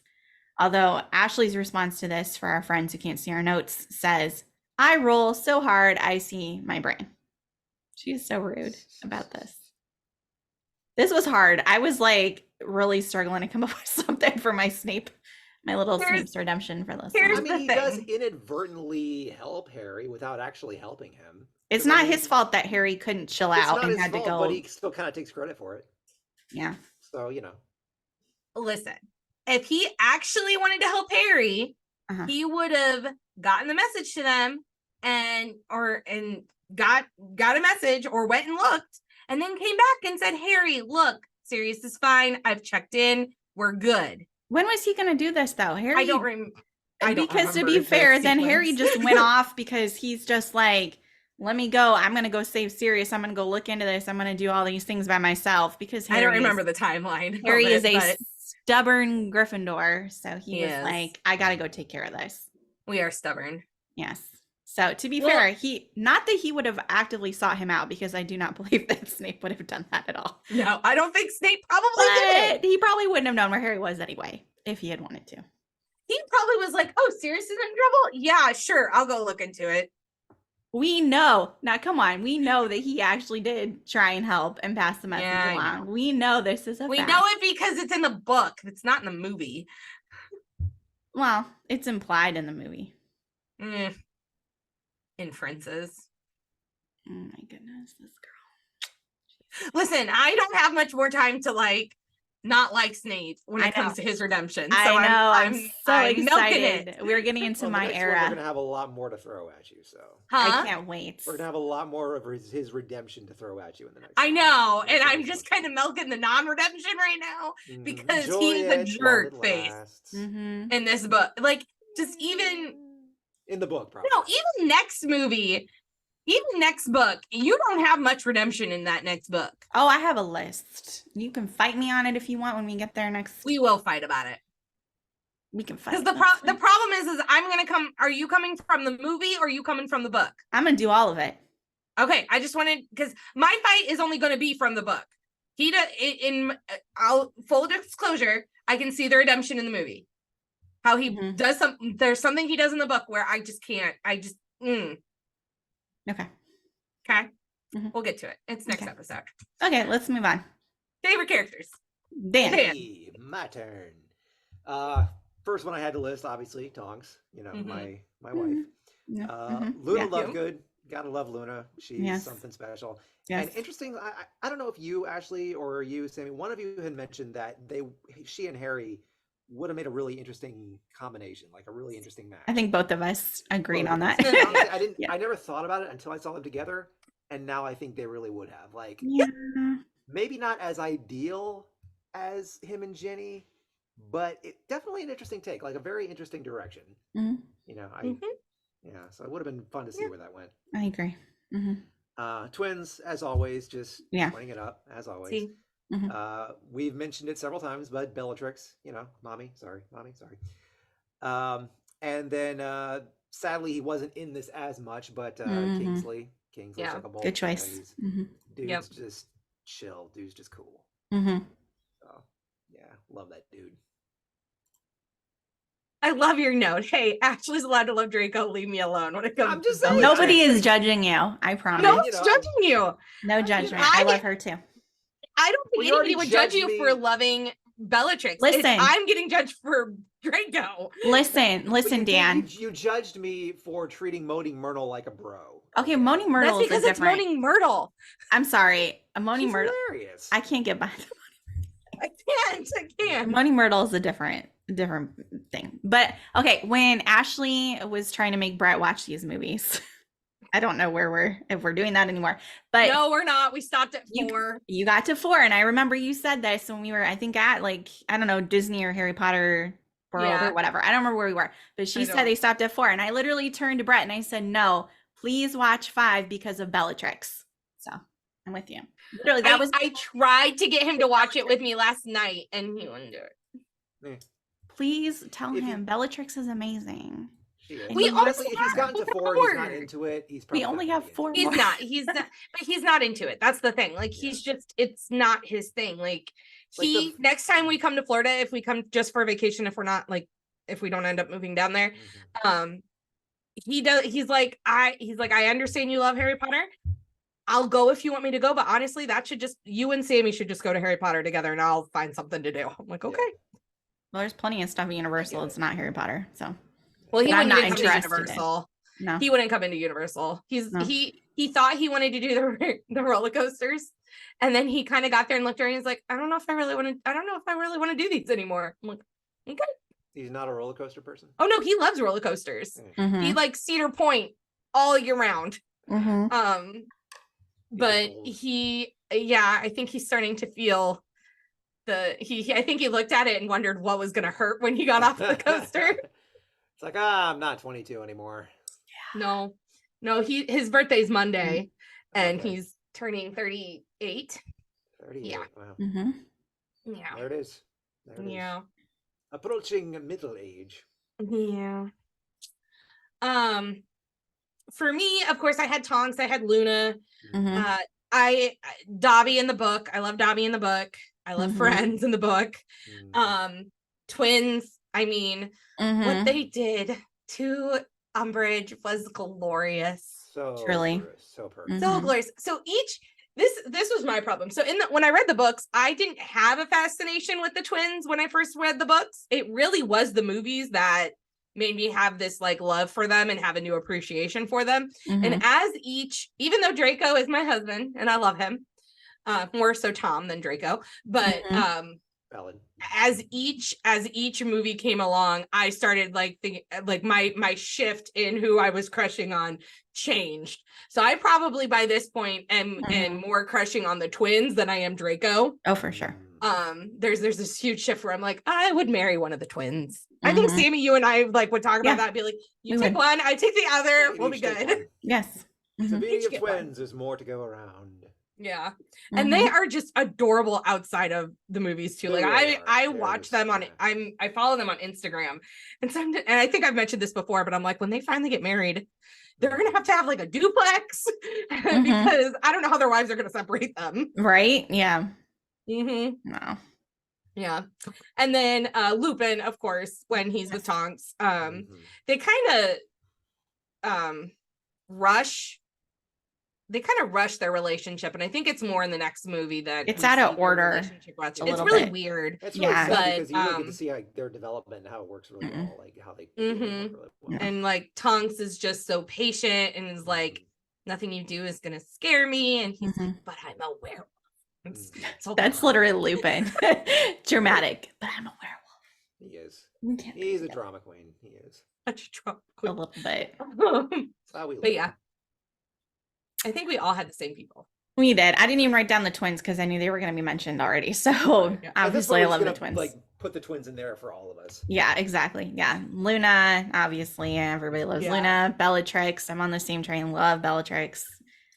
Although Ashley's response to this, for our friends who can't see our notes, says, I roll so hard I see my brain. She's so rude about this. This was hard. I was like really struggling to come up with something for my little Snape's redemption for this. I mean, he does inadvertently help Harry without actually helping him. It's not his fault that Harry couldn't chill out and had to go. But he still kind of takes credit for it. Yeah. So, you know. Listen, if he actually wanted to help Harry, he would have gotten the message to them and got a message or went and looked. And then came back and said, Harry, look, Sirius is fine. I've checked in. We're good. When was he going to do this, though? Harry? I don't remember. Because to be fair, then Harry just went off because he's just like, let me go. I'm going to go save Sirius. I'm going to go look into this. I'm going to do all these things by myself because Harry I don't remember the timeline. Harry is a stubborn Gryffindor. So he was like, I got to go take care of this. We are stubborn. Yes. So to be fair, not that he would have actively sought him out, because I do not believe that Snape would have done that at all. No, I don't think Snape probably did. He probably wouldn't have known where Harry was anyway, if he had wanted to. He probably was like, oh, Sirius is in trouble? Yeah, sure. I'll go look into it. We know. Now, come on. We know that he actually did try and help and pass the message along. We know this is a fact. We know it because it's in the book. It's not in the movie. Well, it's implied in the movie. Inferences. Oh my goodness, this girl. Listen, I don't have much more time to not like Snape when it comes to his redemption. So I know. I'm so excited. It. We're getting into my era. We're gonna have a lot more to throw at you. So I can't wait. We're gonna have a lot more of his redemption to throw at you in the next. I know, and I'm just kind of milking the non-redemption right now because he's a jerk face in this book. Like, just even. In the book, probably. No, even next movie, even next book, you don't have much redemption in that next book. Oh, I have a list. You can fight me on it if you want when we get there next. We will fight about it. We can fight. Because the problem is I'm gonna come. Are you coming from the movie or are you coming from the book? I'm gonna do all of it. Okay, I just wanted, because my fight is only going to be from the book. I'll full disclosure, I can see the redemption in the movie. How he does there's something he does in the book where I just can't. Okay. We'll get to it. It's next episode. Okay, let's move on. Favorite characters. Dan. Hey, my turn. First one I had to list, obviously, Tonks. You know, my wife. Luna Lovegood. Gotta love Luna. She's something special. Yes. And interesting, I don't know if you, Ashley, or you, Sammy, one of you had mentioned that she and Harry would have made a really interesting combination, like a really interesting match. I think both of us agreed on that. Honestly, I never thought about it until I saw them together, and now I think they really would have. Like, maybe not as ideal as him and Ginny, but it definitely an interesting take, like a very interesting direction. You know, so it would have been fun to see where that went. I agree. Twins, as always, just playing it up, as always. We've mentioned it several times, but Bellatrix, you know, mommy, sorry. And then sadly he wasn't in this as much, but Kingsley's like a bold good choice. Dude's just chill, dude's just cool. So yeah, love that dude. I love your note. Hey, Ashley's allowed to love Draco. Leave me alone. When it comes, I'm just saying, nobody is judging you. I promise. No one's judging you. No judgment. I love her too. I don't think anybody would judge you for loving Bellatrix. Listen, I'm getting judged for Draco. Listen, Dan. You judged me for treating Moaning Myrtle like a bro. Okay, Moaning Myrtle is different. It's Moaning Myrtle. I'm sorry. Moaning Myrtle. Hilarious. I can't get behind. I can't. Moaning Myrtle is a different thing. But okay, when Ashley was trying to make Brett watch these movies, I don't know if we're doing that anymore. But no, we're not. We stopped at 4. You got to 4, and I remember you said this when we were, I think, at like, I don't know, Disney or Harry Potter World or whatever. I don't remember where we were, but she said they stopped at 4, and I literally turned to Brett and I said, "No, please watch 5 because of Bellatrix." So I'm with you. Literally, I tried to get him to watch it with me last night, and he wouldn't do it. Please tell him Bellatrix is amazing. We honestly, if he's gotten to 4, he's not into it. We only have 4. He's not, but he's not into it. That's the thing. Like he's just, it's not his thing. Like next time we come to Florida, if we come just for a vacation, if we don't end up moving down there, he's like, I understand you love Harry Potter. I'll go if you want me to go, but honestly, you and Sammy should just go to Harry Potter together, and I'll find something to do. I'm like, okay. Well, there's plenty of stuff at Universal. It's not Harry Potter, so. Well, he wouldn't come into Universal. No, he wouldn't come into Universal. He thought he wanted to do the roller coasters, and then he kind of got there and looked around. And he's like, I don't know if I really want to do these anymore. I'm like, okay. He's not a roller coaster person. Oh no, he loves roller coasters. He likes Cedar Point all year round. But I think he's starting to feel I think he looked at it and wondered what was going to hurt when he got off the coaster. It's like, I'm not 22 anymore. No, his birthday's Monday, and he's turning 38. 38. Yeah. Wow. Yeah. There it is. Yeah. Approaching middle age. Yeah. For me, of course, I had Tonks. I had Luna. Dobby in the book. I love Dobby in the book. I love Friends in the book. Twins. I mean, what they did to Umbridge was glorious. So truly, so perfect, so glorious. So this was my problem. So when I read the books, I didn't have a fascination with the twins when I first read the books. It really was the movies that made me have this like love for them and have a new appreciation for them. And as even though Draco is my husband and I love him, more so Tom than Draco, but valid. As each movie came along, I started my shift in who I was crushing on changed. So I probably by this point am more crushing on the twins than I am Draco. Oh, for sure. There's this huge shift where I'm like, I would marry one of the twins. I think Sammy, you and I would talk about that and be like, you take one, I take the other, we'll be good. Yes. The beauty of twins is more to go around. Yeah. And they are just adorable outside of the movies too. Like I watch them on I follow them on Instagram. And I think I've mentioned this before, but I'm like, when they finally get married, they're gonna have to have like a duplex because I don't know how their wives are gonna separate them. Right? Yeah. No. Yeah. And then Lupin, of course, when he's with Tonks, they kind of rush their relationship, and I think it's more in the next movie that it's out of order. It's really weird. It's really sad because you don't get to see like their development and how it works really well, like how they work really well. And like Tonks is just so patient and is like, nothing you do is gonna scare me, and he's like, but I'm a werewolf. That's literally Lupin. Dramatic, but I'm a werewolf. He is. He's a drama queen. He is. Such a drama queen. A little bit. But yeah. I think we all had the same people. We did. I didn't even write down the twins because I knew they were going to be mentioned already. So obviously I love the twins. Like put the twins in there for all of us. Yeah, exactly. Yeah. Luna, obviously. Everybody loves Luna. Bellatrix. I'm on the same train. Love Bellatrix.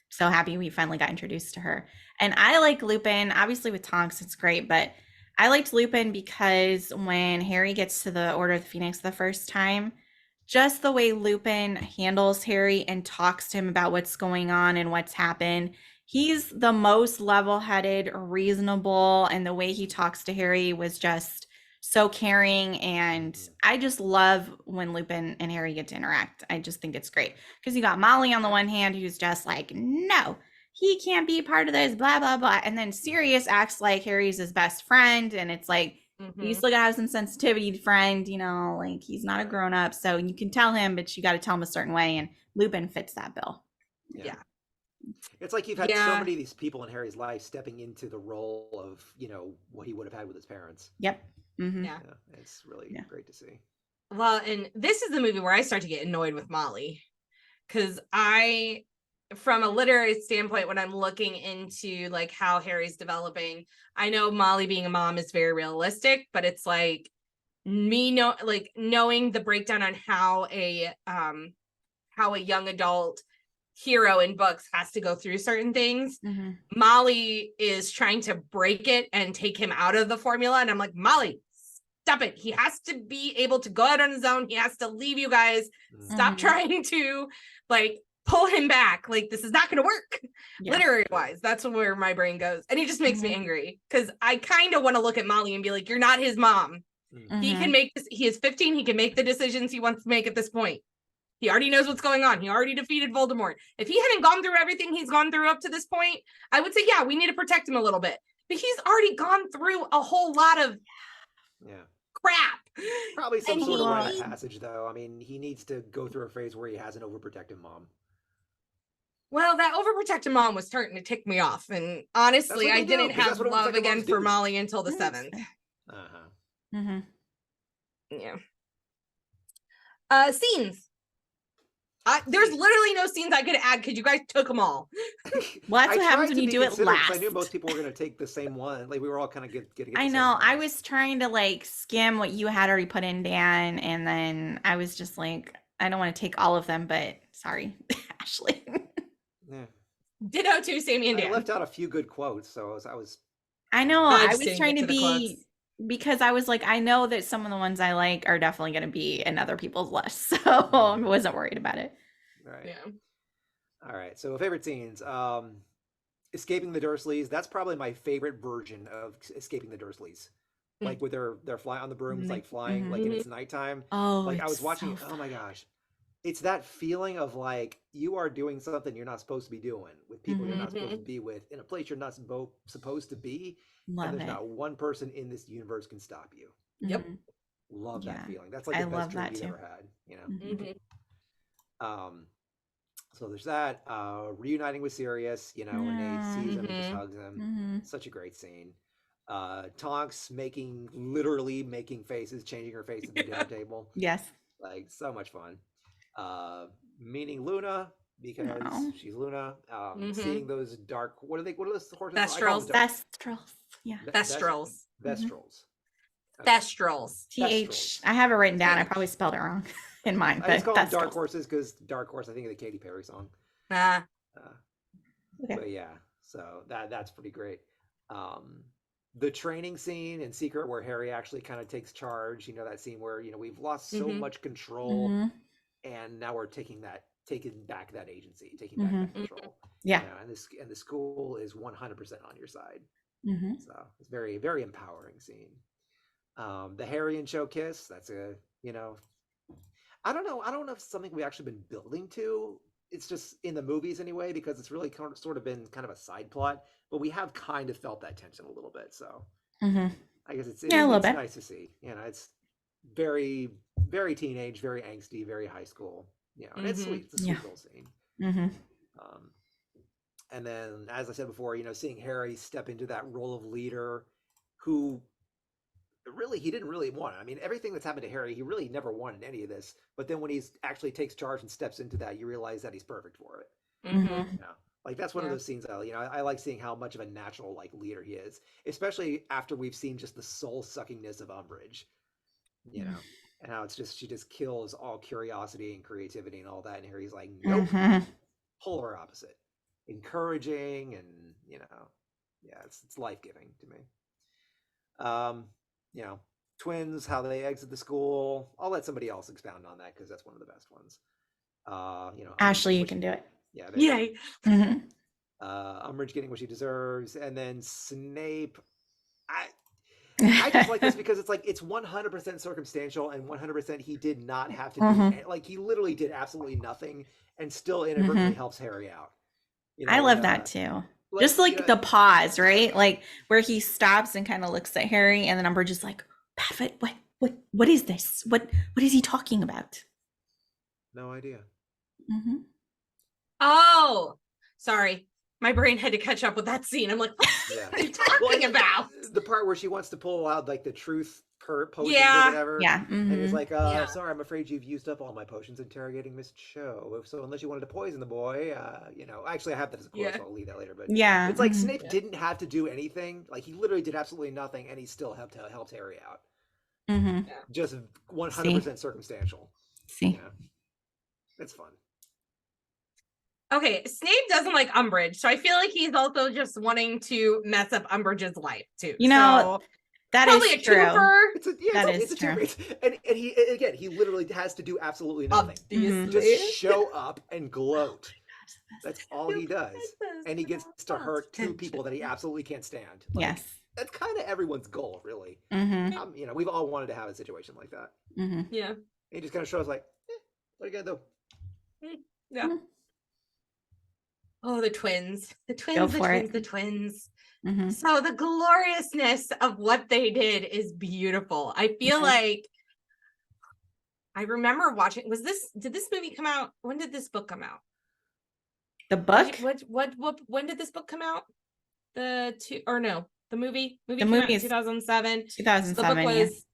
So happy we finally got introduced to her. And I like Lupin. Obviously with Tonks, it's great. But I liked Lupin because when Harry gets to the Order of the Phoenix the first time, just the way Lupin handles Harry and talks to him about what's going on and what's happened. He's the most level-headed, reasonable, and the way he talks to Harry was just so caring. And I just love when Lupin and Harry get to interact. I just think it's great because you got Molly on the one hand who's just like, no, he can't be part of this, blah, blah, blah. And then Sirius acts like Harry's his best friend. And it's like, you still gotta have some sensitivity, friend, you know, like he's not a grown-up, so you can tell him, but you got to tell him a certain way, and Lupin fits that bill. Yeah. It's like you've had so many of these people in Harry's life stepping into the role of, you know, what he would have had with his parents. Yep. Yeah, it's really great to see. Well, and this is the movie where I start to get annoyed with Molly, because from a literary standpoint, when I'm looking into like how Harry's developing, I know Molly being a mom is very realistic, but it's like knowing the breakdown on how a young adult hero in books has to go through certain things. Molly is trying to break it and take him out of the formula, and I'm like, Molly, stop it. He has to be able to go out on his own. He has to leave you guys. Stop trying to like pull him back. Like, this is not going to work. Literary wise, that's where my brain goes. And it just makes me angry because I kind of want to look at Molly and be like, you're not his mom. He can make this. He is 15. He can make the decisions he wants to make at this point. He already knows what's going on. He already defeated Voldemort. If he hadn't gone through everything he's gone through up to this point, I would say, yeah, we need to protect him a little bit. But he's already gone through a whole lot of crap. Probably some sort of rite of passage, though. I mean, he needs to go through a phase where he has an overprotective mom. Well, that overprotective mom was starting to tick me off. And honestly, I didn't have love again for Molly until the 7th. Yeah. Scenes. There's literally no scenes I could add because you guys took them all. Well, that's what happens when you do it last. I knew most people were going to take the same one. Like, we were all kind of getting. I know. I was trying to like skim what you had already put in, Dan, and then I was just like, I don't want to take all of them, but sorry, Ashley. Yeah. Ditto to Sammy and Dan. I left out a few good quotes, so I was. I know. I was trying to be. Because I was like, I know that some of the ones I like are definitely going to be in other people's lists, so I wasn't worried about it. Right. Yeah. All right. So favorite scenes. Escaping the Dursleys. That's probably my favorite version of escaping the Dursleys. Like with their fly on the brooms, like flying, like and it's nighttime. Oh, like I was watching. Oh my gosh. It's that feeling of like you are doing something you're not supposed to be doing with people you're not supposed to be with in a place you're not supposed to be. And there's not one person in this universe can stop you. Yep. Love that feeling. That's like the best dream you ever had, you know? So there's that. Reuniting with Sirius, you know, when Nate sees him and just hugs him. Such a great scene. Tonks literally making faces, changing her face at the dinner table. Yes. Like, so much fun. Meeting Luna, because she's Luna. Seeing those dark, what are those horses? Thestrals. Yeah. Thestrals. TH. I have it written down. I probably spelled it wrong in mine. I just call them dark horses because dark horse, I think of the Katy Perry song. Okay. But yeah, So that's pretty great. The training scene in Secret where Harry actually kind of takes charge, that scene where, we've lost so much control and now we're taking back that agency, taking back that control. Yeah. And the school is 100% on your side. Mm-hmm. So it's very, very empowering scene. The Harry and Cho kiss, that's I don't know if it's something we've actually been building to. It's just in the movies anyway, because it's really sort of been kind of a side plot, but we have kind of felt that tension a little bit. So I guess it's nice to see. It's very, very teenage, very angsty, very high school. And it's sweet. It's a sweet little scene. And then, as I said before, seeing Harry step into that role of leader, who really he didn't really want it. I mean, everything that's happened to Harry, he really never wanted any of this. But then when he actually takes charge and steps into that, you realize that he's perfect for it. Like that's one of those scenes I like seeing how much of a natural leader he is, especially after we've seen just the soul suckingness of Umbridge, and how it's just she just kills all curiosity and creativity and all that, and Harry's like, nope, polar opposite, encouraging, and it's life-giving to me. Twins, how they exit the school. I'll let somebody else expound on that because that's one of the best ones. Ashley, you can do it. Yeah. Yay. Umbridge getting what she deserves, and then Snape. I just like this because it's 100% circumstantial and 100% he did not have to do he literally did absolutely nothing and still inadvertently helps Harry out. I love that too. Just the pause, right? Like where he stops and kind of looks at Harry, and then Umbridge is like, "Paffett, what is this? What is he talking about?" No idea. Oh, sorry. My brain had to catch up with that scene. I'm like, what are you talking about? The part where she wants to pull out the truth potions or whatever. Yeah. And he's like, sorry, I'm afraid you've used up all my potions interrogating Miss Cho. So unless you wanted to poison the boy, actually I have that as a quote, so I'll leave that later. But it's like Snape didn't have to do anything. Like he literally did absolutely nothing, and he still helped Harry out. Just 100% circumstantial. It's fun. Okay, Snape doesn't like Umbridge, so I feel like he's also just wanting to mess up Umbridge's life too. That probably is a true. Twofer. It's a true. And he literally has to do absolutely nothing. Just show up and gloat. That's all he does. And he gets to hurt two people that he absolutely can't stand. That's kind of everyone's goal, really. We've all wanted to have a situation like that. Yeah. And he just kind of shows what are you gonna do? Yeah. Oh, the twins. The twins. So the gloriousness of what they did is beautiful. I feel like I remember watching. Did this movie come out? When did this book come out? The book? When did this book come out? The movie? The movie is 2007. 2007. The book was,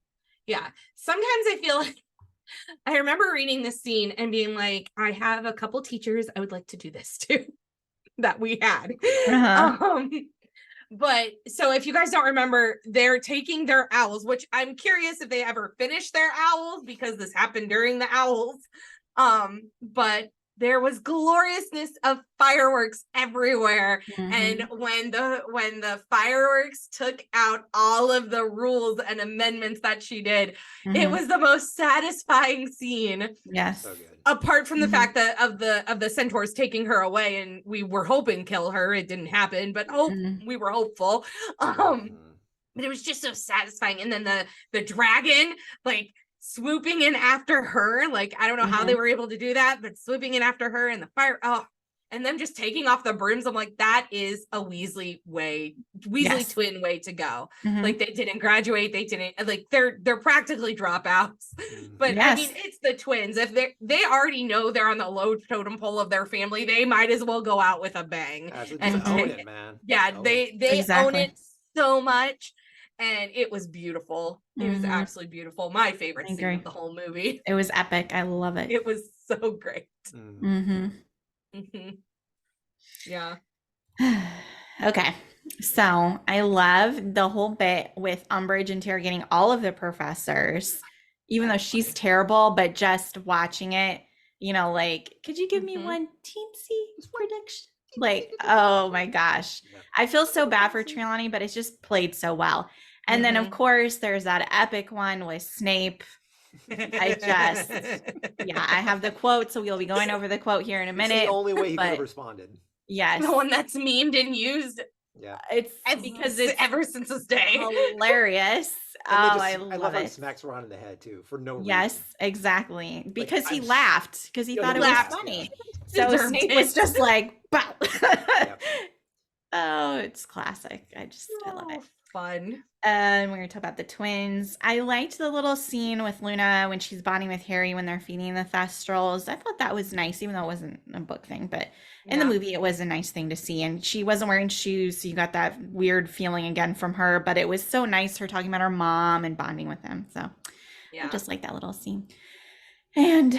Sometimes I feel like I remember reading this scene and being like, I have a couple teachers I would like to do this to that we had. But so if you guys don't remember, they're taking their owls, which I'm curious if they ever finished their owls because this happened during the owls. But there was gloriousness of fireworks everywhere. And when the fireworks took out all of the rules and amendments that she did, it was the most satisfying scene. Yes. So good. Apart from the fact that of the centaurs taking her away, and we were hoping kill her, it didn't happen, but we were hopeful. But it was just so satisfying. And then the dragon swooping in after her, I don't know how they were able to do that, but swooping in after her, and the fire, and them just taking off the brooms. I'm like, that is a Weasley twin way to go. They didn't graduate, they didn't they're practically dropouts. But I mean, it's the twins. If they already know they're on the low totem pole of their family, they might as well go out with a bang and own it, man. They own it so much. And it was beautiful. It was absolutely beautiful. My favorite scene of the whole movie. It was epic. I love it. It was so great. Yeah. Okay. So I love the whole bit with Umbridge interrogating all of the professors, even though she's terrible, but just watching it, could you give me one teensy Like, oh my gosh. Yeah. I feel so bad for Trelawney, but it's just played so well. And then, of course, there's that epic one with Snape. I have the quote, so we'll be going over the quote here in a It's minute. the only way he could have but responded. yes, The one that's memed and used Yeah. it's because it's ever since this day. hilarious. I love love how he it. smacks Ron in the head too for no Yes, reason. exactly. Because he I'm s- laughed because he Yeah, thought he it was laughed, funny. yeah. So Deserved Snape it. was just like, "Bow." Yep. Oh, it's classic. I love it. Fun. We're gonna talk about the twins. I liked the little scene with Luna when she's bonding with Harry when they're feeding the Thestrals. I thought that was nice, even though it wasn't a book thing. But in the movie, it was a nice thing to see. And she wasn't wearing shoes, so you got that weird feeling again from her. But it was so nice her talking about her mom and bonding with them. So I just like that little scene. And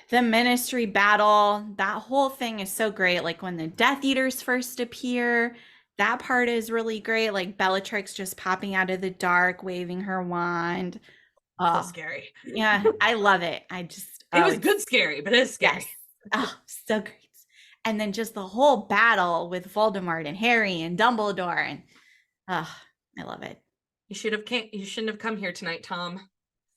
the Ministry battle, that whole thing is so great. Like when the Death Eaters first appear. That part is really great. Like Bellatrix just popping out of the dark, waving her wand. So Oh, scary. yeah, I love it. It was good scary, but it's scary. Yes. Oh, so great. And then just the whole battle with Voldemort and Harry and Dumbledore, and I love it. You shouldn't have come here tonight, Tom.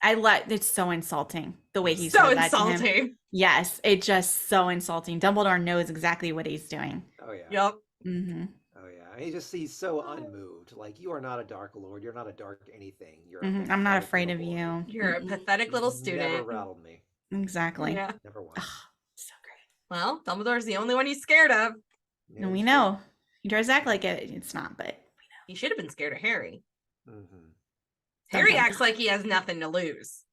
It's so insulting the way he so said that to him. insulting. Yes, it's just so insulting. Dumbledore knows exactly what he's doing. Oh yeah. Yep. Mm-hmm. Oh yeah. He's so unmoved. Like, you are not a Dark Lord. You're not a dark anything. You're. Mm-hmm. I'm not afraid of you. You're a pathetic little student. Never rattled me. Exactly. Yeah. Never once. So great. Well, Dumbledore's the only one he's scared of. Yeah, And we know he tries to act like it's not, but He should have been scared of Harry. Mm-hmm. Harry acts like he has nothing to lose,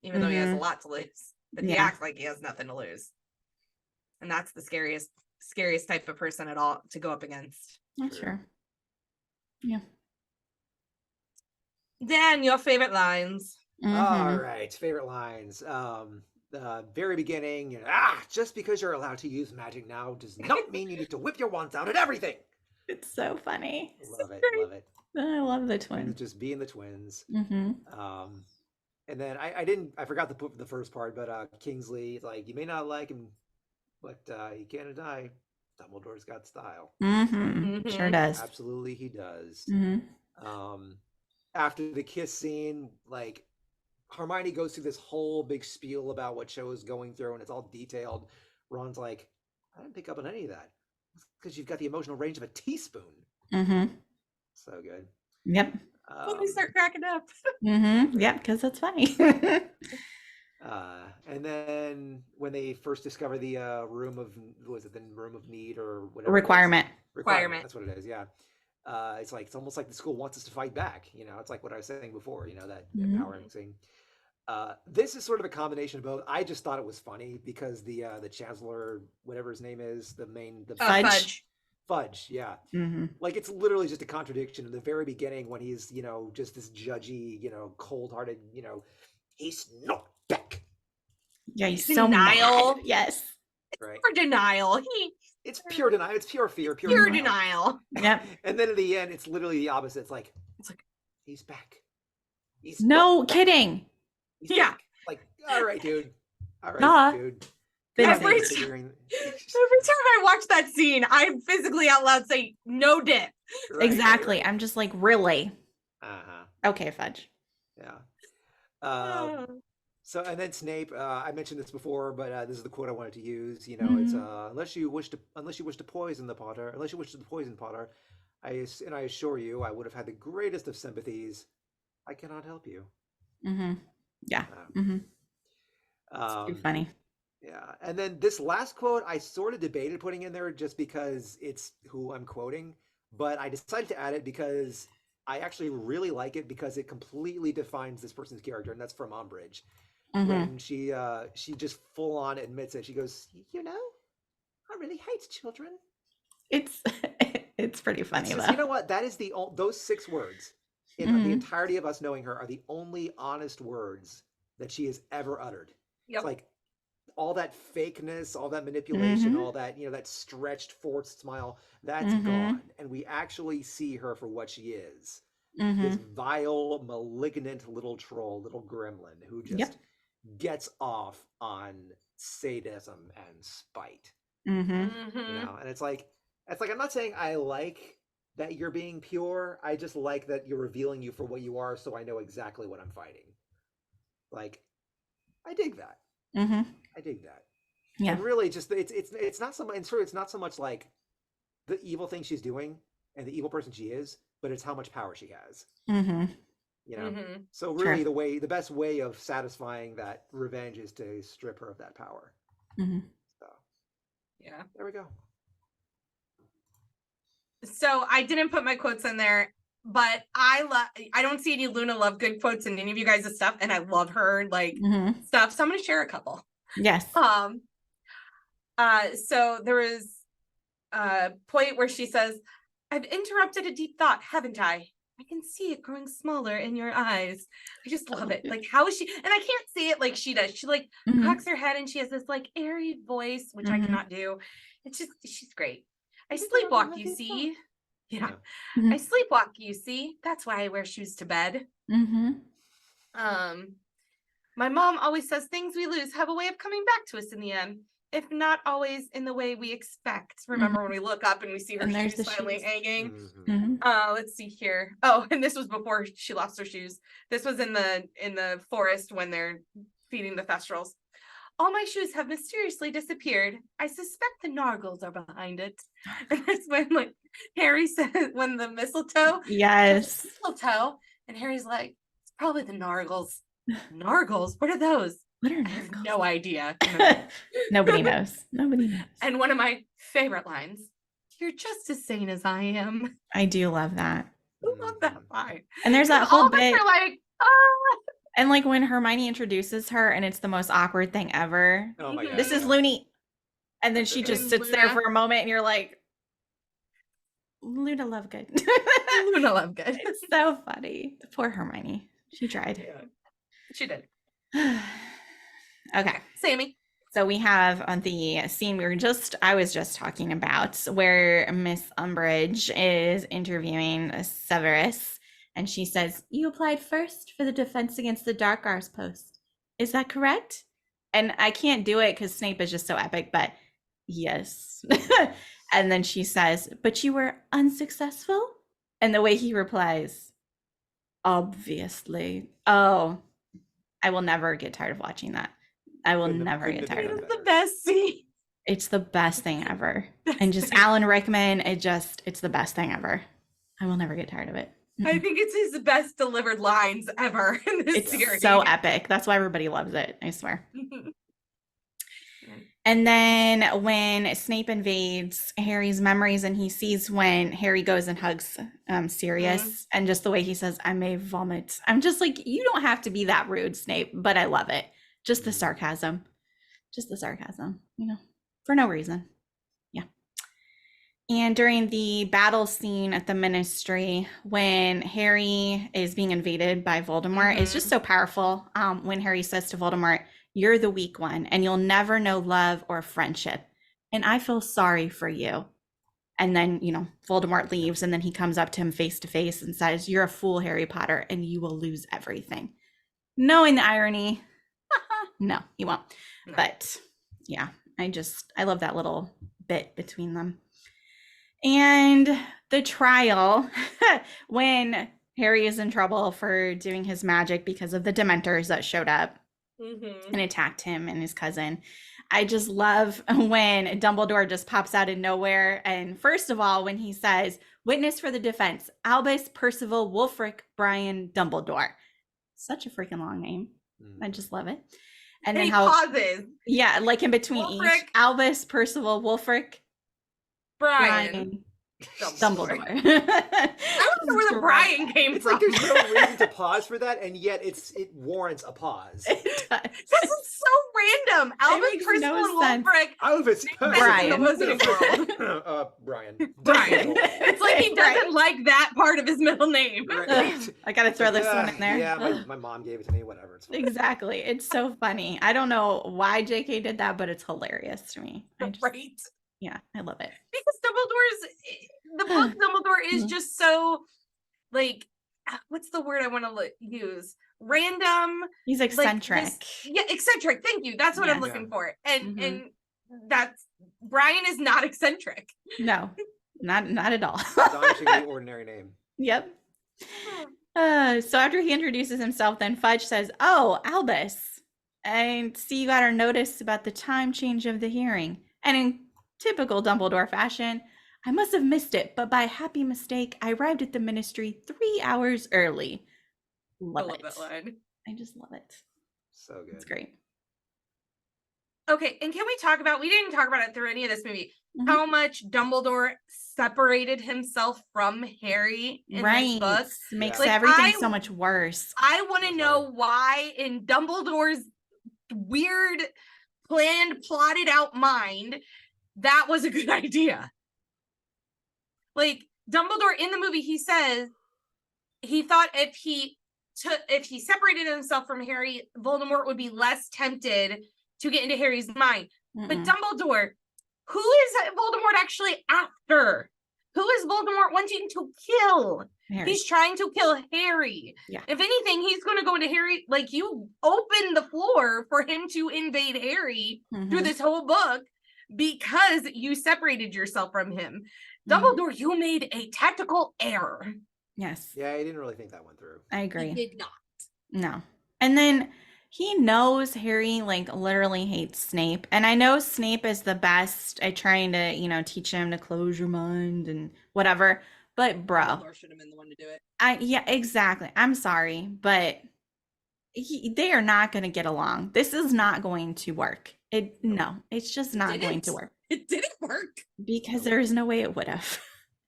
even though he has a Mhm. lot to lose. But he Yeah. acts like he has nothing to lose, and that's the scariest type of person at all to go up against. not sure. Yeah. Dan, your favorite lines? All Mhm. right, favorite lines. The very beginning. Just because you're allowed to use magic now does not mean you need to whip your wands out at everything. It's so funny. Love it. Love it. I love the And twins. just being the twins. Mm-hmm. And then I forgot to put the first part, but Kingsley, like, you may not like him, but he can't deny Dumbledore's got style. Mm-hmm. Sure Mhm. does. Absolutely, he does. Mm-hmm. After the kiss scene, like, Hermione goes through this whole big spiel about what Cho is going through, and it's all detailed. Ron's like, I didn't pick up on any of that. Because you've got the emotional range of a teaspoon. Mm-hmm. So good. Yep. Let me start cracking up. Mm-hmm. Yep, because it's funny. And then when they first discover the room of need or whatever Requirement. Requirement. That's what it is. Yeah. It's almost like the school wants us to fight back. It's like what I was saying before. That Mhm. empowering thing. This is sort of a combination of both. I just thought it was funny because the chancellor, whatever his name is, the Fudge. Fudge, yeah. Mm-hmm. Like, it's literally just a contradiction in the very beginning when he's, just this judgy, cold-hearted, he's not back. Yeah, he's He's so denial. mad. Yes. Right. For denial. It's pure denial. It's pure fear. Pure denial. Yep. And then in the end, it's literally the opposite. It's like he's back. He's No not back. kidding. He's Yeah. back. Like, all right, dude. All right, Duh. dude. Been Good Every thing busy. you're figuring- Every time I watch that scene, I physically out loud say, no dip. Right, Exactly. right. I'm just like, really? Uh-huh. Okay, Fudge. Yeah. So, and then Snape, I mentioned this before, but this is the quote I wanted to use. It's unless you wish to poison the Potter, I assure you, I would have had the greatest of sympathies. I cannot help you. Mm-hmm. Yeah. Uh, Mm-hmm. Too funny. Yeah, and then this last quote, I sort of debated putting in there just because it's who I'm quoting, but I decided to add it because I actually really like it because it completely defines this person's character, and that's from Umbridge. Mm-hmm. When she just full on admits it. She goes, I really hate children. It's it's pretty funny It's just, though. you know what? That is those 6 words in Mhm. the entirety of us knowing her are the only honest words that she has ever uttered. Yep. It's like all that fakeness, all that manipulation, Mhm. all that, that stretched forced smile, that's Mhm. gone. And we actually see her for what she is. Mm-hmm. This vile, malignant little troll, little gremlin who just gets off on sadism and spite. Mm-hmm. Mhm. And it's like, It's like, I'm not saying I like that you're being pure. I just like that you're revealing you for what you are, so I know exactly what I'm fighting. Like, I dig that. Mm-hmm. I dig that. Yeah. And really, just it's not so much. It's not so much like the evil thing she's doing and the evil person she is, but it's how much power she has. Mm-hmm. You know. Mhm. So really, the best way of satisfying that revenge is to strip her of that power. Mm-hmm. So Yeah. there we go. So I didn't put my quotes in there, but I don't see any Luna Lovegood quotes in any of you guys' stuff, and I love her Mm-hmm. stuff. So I'm gonna share a couple. Yes. So there was a point where she says, "I've interrupted a deep thought, haven't I? I can see it growing smaller in your eyes." I just love it. Like, how is she? And I can't say it like she does. She Mhm. cocks her head and she has this airy voice, which I Mhm. cannot do. It's just, she's great. I sleepwalk, you see. Yeah. Mhm. I sleepwalk, you see. That's why I wear shoes to bed. Mm-hmm. My mom always says things we lose have a way of coming back to us in the end, if not always in the way we expect. Remember when we look up and we see her And there's shoes the finally shoes. hanging? Mhm. Mm-hmm. Let's see here. Oh, and this was before she lost her shoes. This was in the forest when they're feeding the Thestrals. All my shoes have mysteriously disappeared. I suspect the Nargles are behind it. And that's when Harry says, when the mistletoe. Yes. Mistletoe. And Harry's like, it's probably the Nargles. Nargles? What are those? What are I have nargles? no idea. Nobody knows. Nobody knows. And one of my favorite lines, "You're just as sane as I am." I do love that. I love that line. And there's that And whole all of us bit. are like, ah. And when Hermione introduces her and it's the most awkward thing ever. Oh my god. This is Looney. And then she just And sits there Luna. for a moment and you're like, Luna Lovegood. Luna Lovegood. It's so funny. Poor Hermione. She tried. Yeah, she did. Okay. Sammy. So we have on the scene I was just talking about where Miss Umbridge is interviewing Severus and she says, "You applied first for the Defense Against the Dark Arts post. Is that correct?" And I can't do it because Snape is just so epic, but yes. And then she says, "But you were unsuccessful?" And the way he replies, "Obviously." Oh, I will never get tired of watching that. I will never get tired of it. It's the best scene. It's the best thing ever. And just Alan Rickman, it's the best thing ever. I will never get tired of it. I think it's his best delivered lines ever in this It's series. so epic. That's why everybody loves it, I swear. And then when Snape invades Harry's memories and he sees when Harry goes and hugs Sirius and just the way he says, "I may vomit." I'm just like, you don't have to be that rude, Snape, but I love it. Just the sarcasm. Just the sarcasm, for no reason. Yeah. And during the battle scene at the Ministry, when Harry is being invaded by Voldemort, it's just so powerful. When Harry says to Voldemort, "You're the weak one, and you'll never know love or friendship. And I feel sorry for you." And then, Voldemort leaves, and then he comes up to him face to face and says, "You're a fool, Harry Potter, and you will lose everything." Knowing the irony, no, he won't. No. But yeah, I love that little bit between them. And the trial, when Harry is in trouble for doing his magic because of the Dementors that showed up and attacked him and his cousin. I just love when Dumbledore just pops out of nowhere. And first of all, when he says, "Witness for the defense, Albus Percival Wulfric Brian Dumbledore." Such a freaking long name. I just love it. And then he how pauses. Yeah, in between Wulfric. each. Albus Percival Wulfric Brian Dumbledore. I don't know where the Brian came It's from. like there's no reason to pause for that, and yet it warrants a pause. It does. This is so random. Albus makes Percival no and sense. Wulfric. Albus Brian. In the Wizarding World. Brian. Brian. It's like he doesn't like that part of his middle name. Right. I gotta throw this one in there. Yeah, my mom gave it to me. Whatever. It's fine. Exactly. It's so funny. I don't know why JK did that, but it's hilarious to me. Right. Yeah, I love it. Because the book Dumbledore is just so what's the word I want to use? Random. He's eccentric. Eccentric. Thank you. That's what I'm looking for. And that's Brian is not eccentric. No, Not at all. Astonishingly ordinary name. Yep. So after he introduces himself, then Fudge says, "Oh, Albus, I see you got our notice about the time change of the hearing." And in typical Dumbledore fashion, "I must have missed it, but by happy mistake, I arrived at the ministry 3 hours early." Love it. That line. I just love it. So good. It's great. Okay, and can we talk about, we didn't talk about it through any of this movie, how much Dumbledore separated himself from Harry in this book. Makes Like, everything so much worse. I want to know why in Dumbledore's weird, planned, plotted out mind, that was a good idea. Like, Dumbledore in the movie, he says he thought if he separated himself from Harry, Voldemort would be less tempted to get into Harry's mind. But Dumbledore, who is Voldemort actually after? Who is Voldemort wanting to kill? Harry. He's trying to kill Harry. Yeah. If anything, he's going to go into Harry. Like, you open the floor for him to invade Harry through this whole book because you separated yourself from him. Dumbledore, you made a tactical error. Yes. Yeah, I didn't really think that went through. I agree. He did not. No. And then he knows Harry, like, literally hates Snape. And I know Snape is the best at trying to, you know, teach him to close your mind and whatever. But, bro. Dumbledore should have been the one to do it. Yeah, exactly. I'm sorry. But they are not going to get along. This is not going to work. No, it's just not going to work. It didn't work. Because there is no way it would have.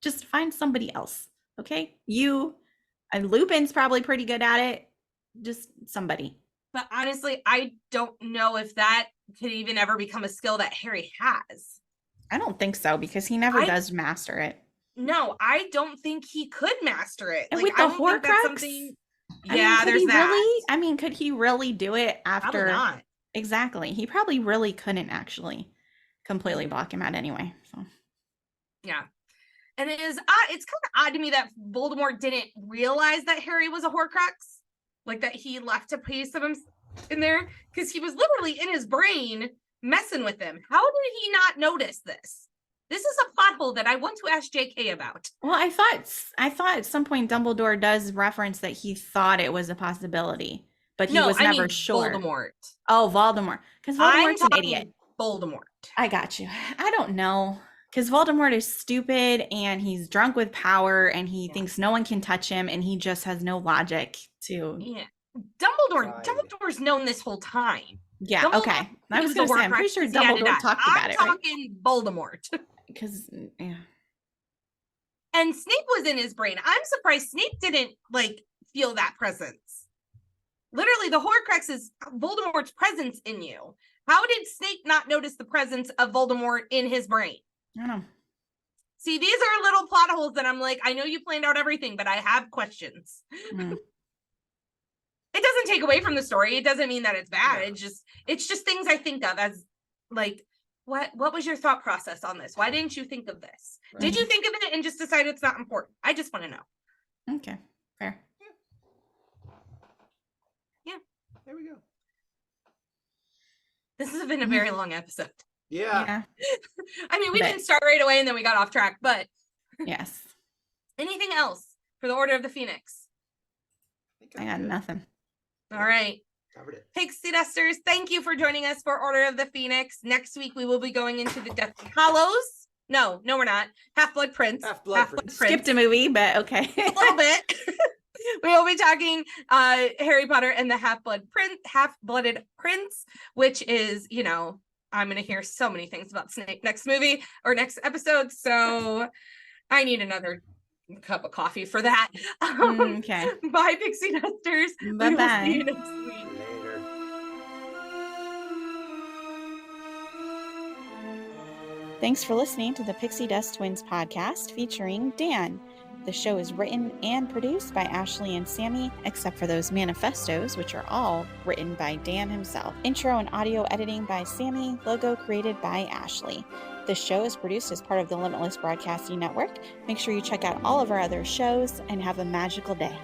Just find somebody else. Okay? And Lupin's probably pretty good at it. Just somebody. But honestly, I don't know if that could even ever become a skill that Harry has. I don't think so, because he never does master it. No, I don't think he could master it. And like, with the I don't think that's Horcrux? something... I Yeah, mean, there's that. Really? I mean, could he really do it after? Probably not. Exactly. He probably really couldn't actually completely block him out anyway. So. Yeah. And it's kind of odd to me that Voldemort didn't realize that Harry was a Horcrux. Like, that he left a piece of him in there, because he was literally in his brain messing with him. How did he not notice this? This is a plot hole that I want to ask JK about. Well, I thought at some point Dumbledore does reference that he thought it was a possibility, but he was never sure. Voldemort. Oh, Voldemort. Because Voldemort's an idiot. Voldemort. I got you. I don't know. Because Voldemort is stupid and he's drunk with power and he thinks no one can touch him and he just has no logic to. Yeah. Dumbledore's known this whole time. Yeah, Dumbledore okay. I was going to say, I'm pretty sure Dumbledore talked about it, right? I'm talking Voldemort. Because, yeah. And Snape was in his brain. I'm surprised Snape didn't, like, feel that presence. Literally, the Horcrux is Voldemort's presence in you. How did Snape not notice the presence of Voldemort in his brain? I don't know. See, these are little plot holes that I'm like, I know you planned out everything, but I have questions. Mm. It doesn't take away from the story. It doesn't mean that it's bad. It's just things I think of as, like, what was your thought process on this? Why didn't you think of this? Right. Did you think of it and just decide it's not important? I just want to know. Okay, fair. Yeah. There we go. This has been a very long episode. Yeah. I mean, we didn't start right away and then we got off track, but yes. Anything else for the Order of the Phoenix? I got nothing. All right. Covered it. Pixie Dusters, thank you for joining us for Order of the Phoenix. Next week we will be going into the Deathly Hallows. No, we're not. Half-Blood Prince. Half-Blood Prince. Skipped a movie, but okay. A little bit. We will be talking Harry Potter and the Half-Blooded Prince, which is, you know, I'm going to hear so many things about Snape next movie or next episode. So I need another cup of coffee for that. Okay. Bye, Pixie Dusters. Bye-bye. See you next week. Later. Thanks for listening to the Pixie Dust Twins podcast featuring Dan. The show is written and produced by Ashley and Sammy, except for those manifestos, which are all written by Dan himself. Intro and audio editing by Sammy, logo created by Ashley. This show is produced as part of the Limitless Broadcasting Network. Make sure you check out all of our other shows and have a magical day.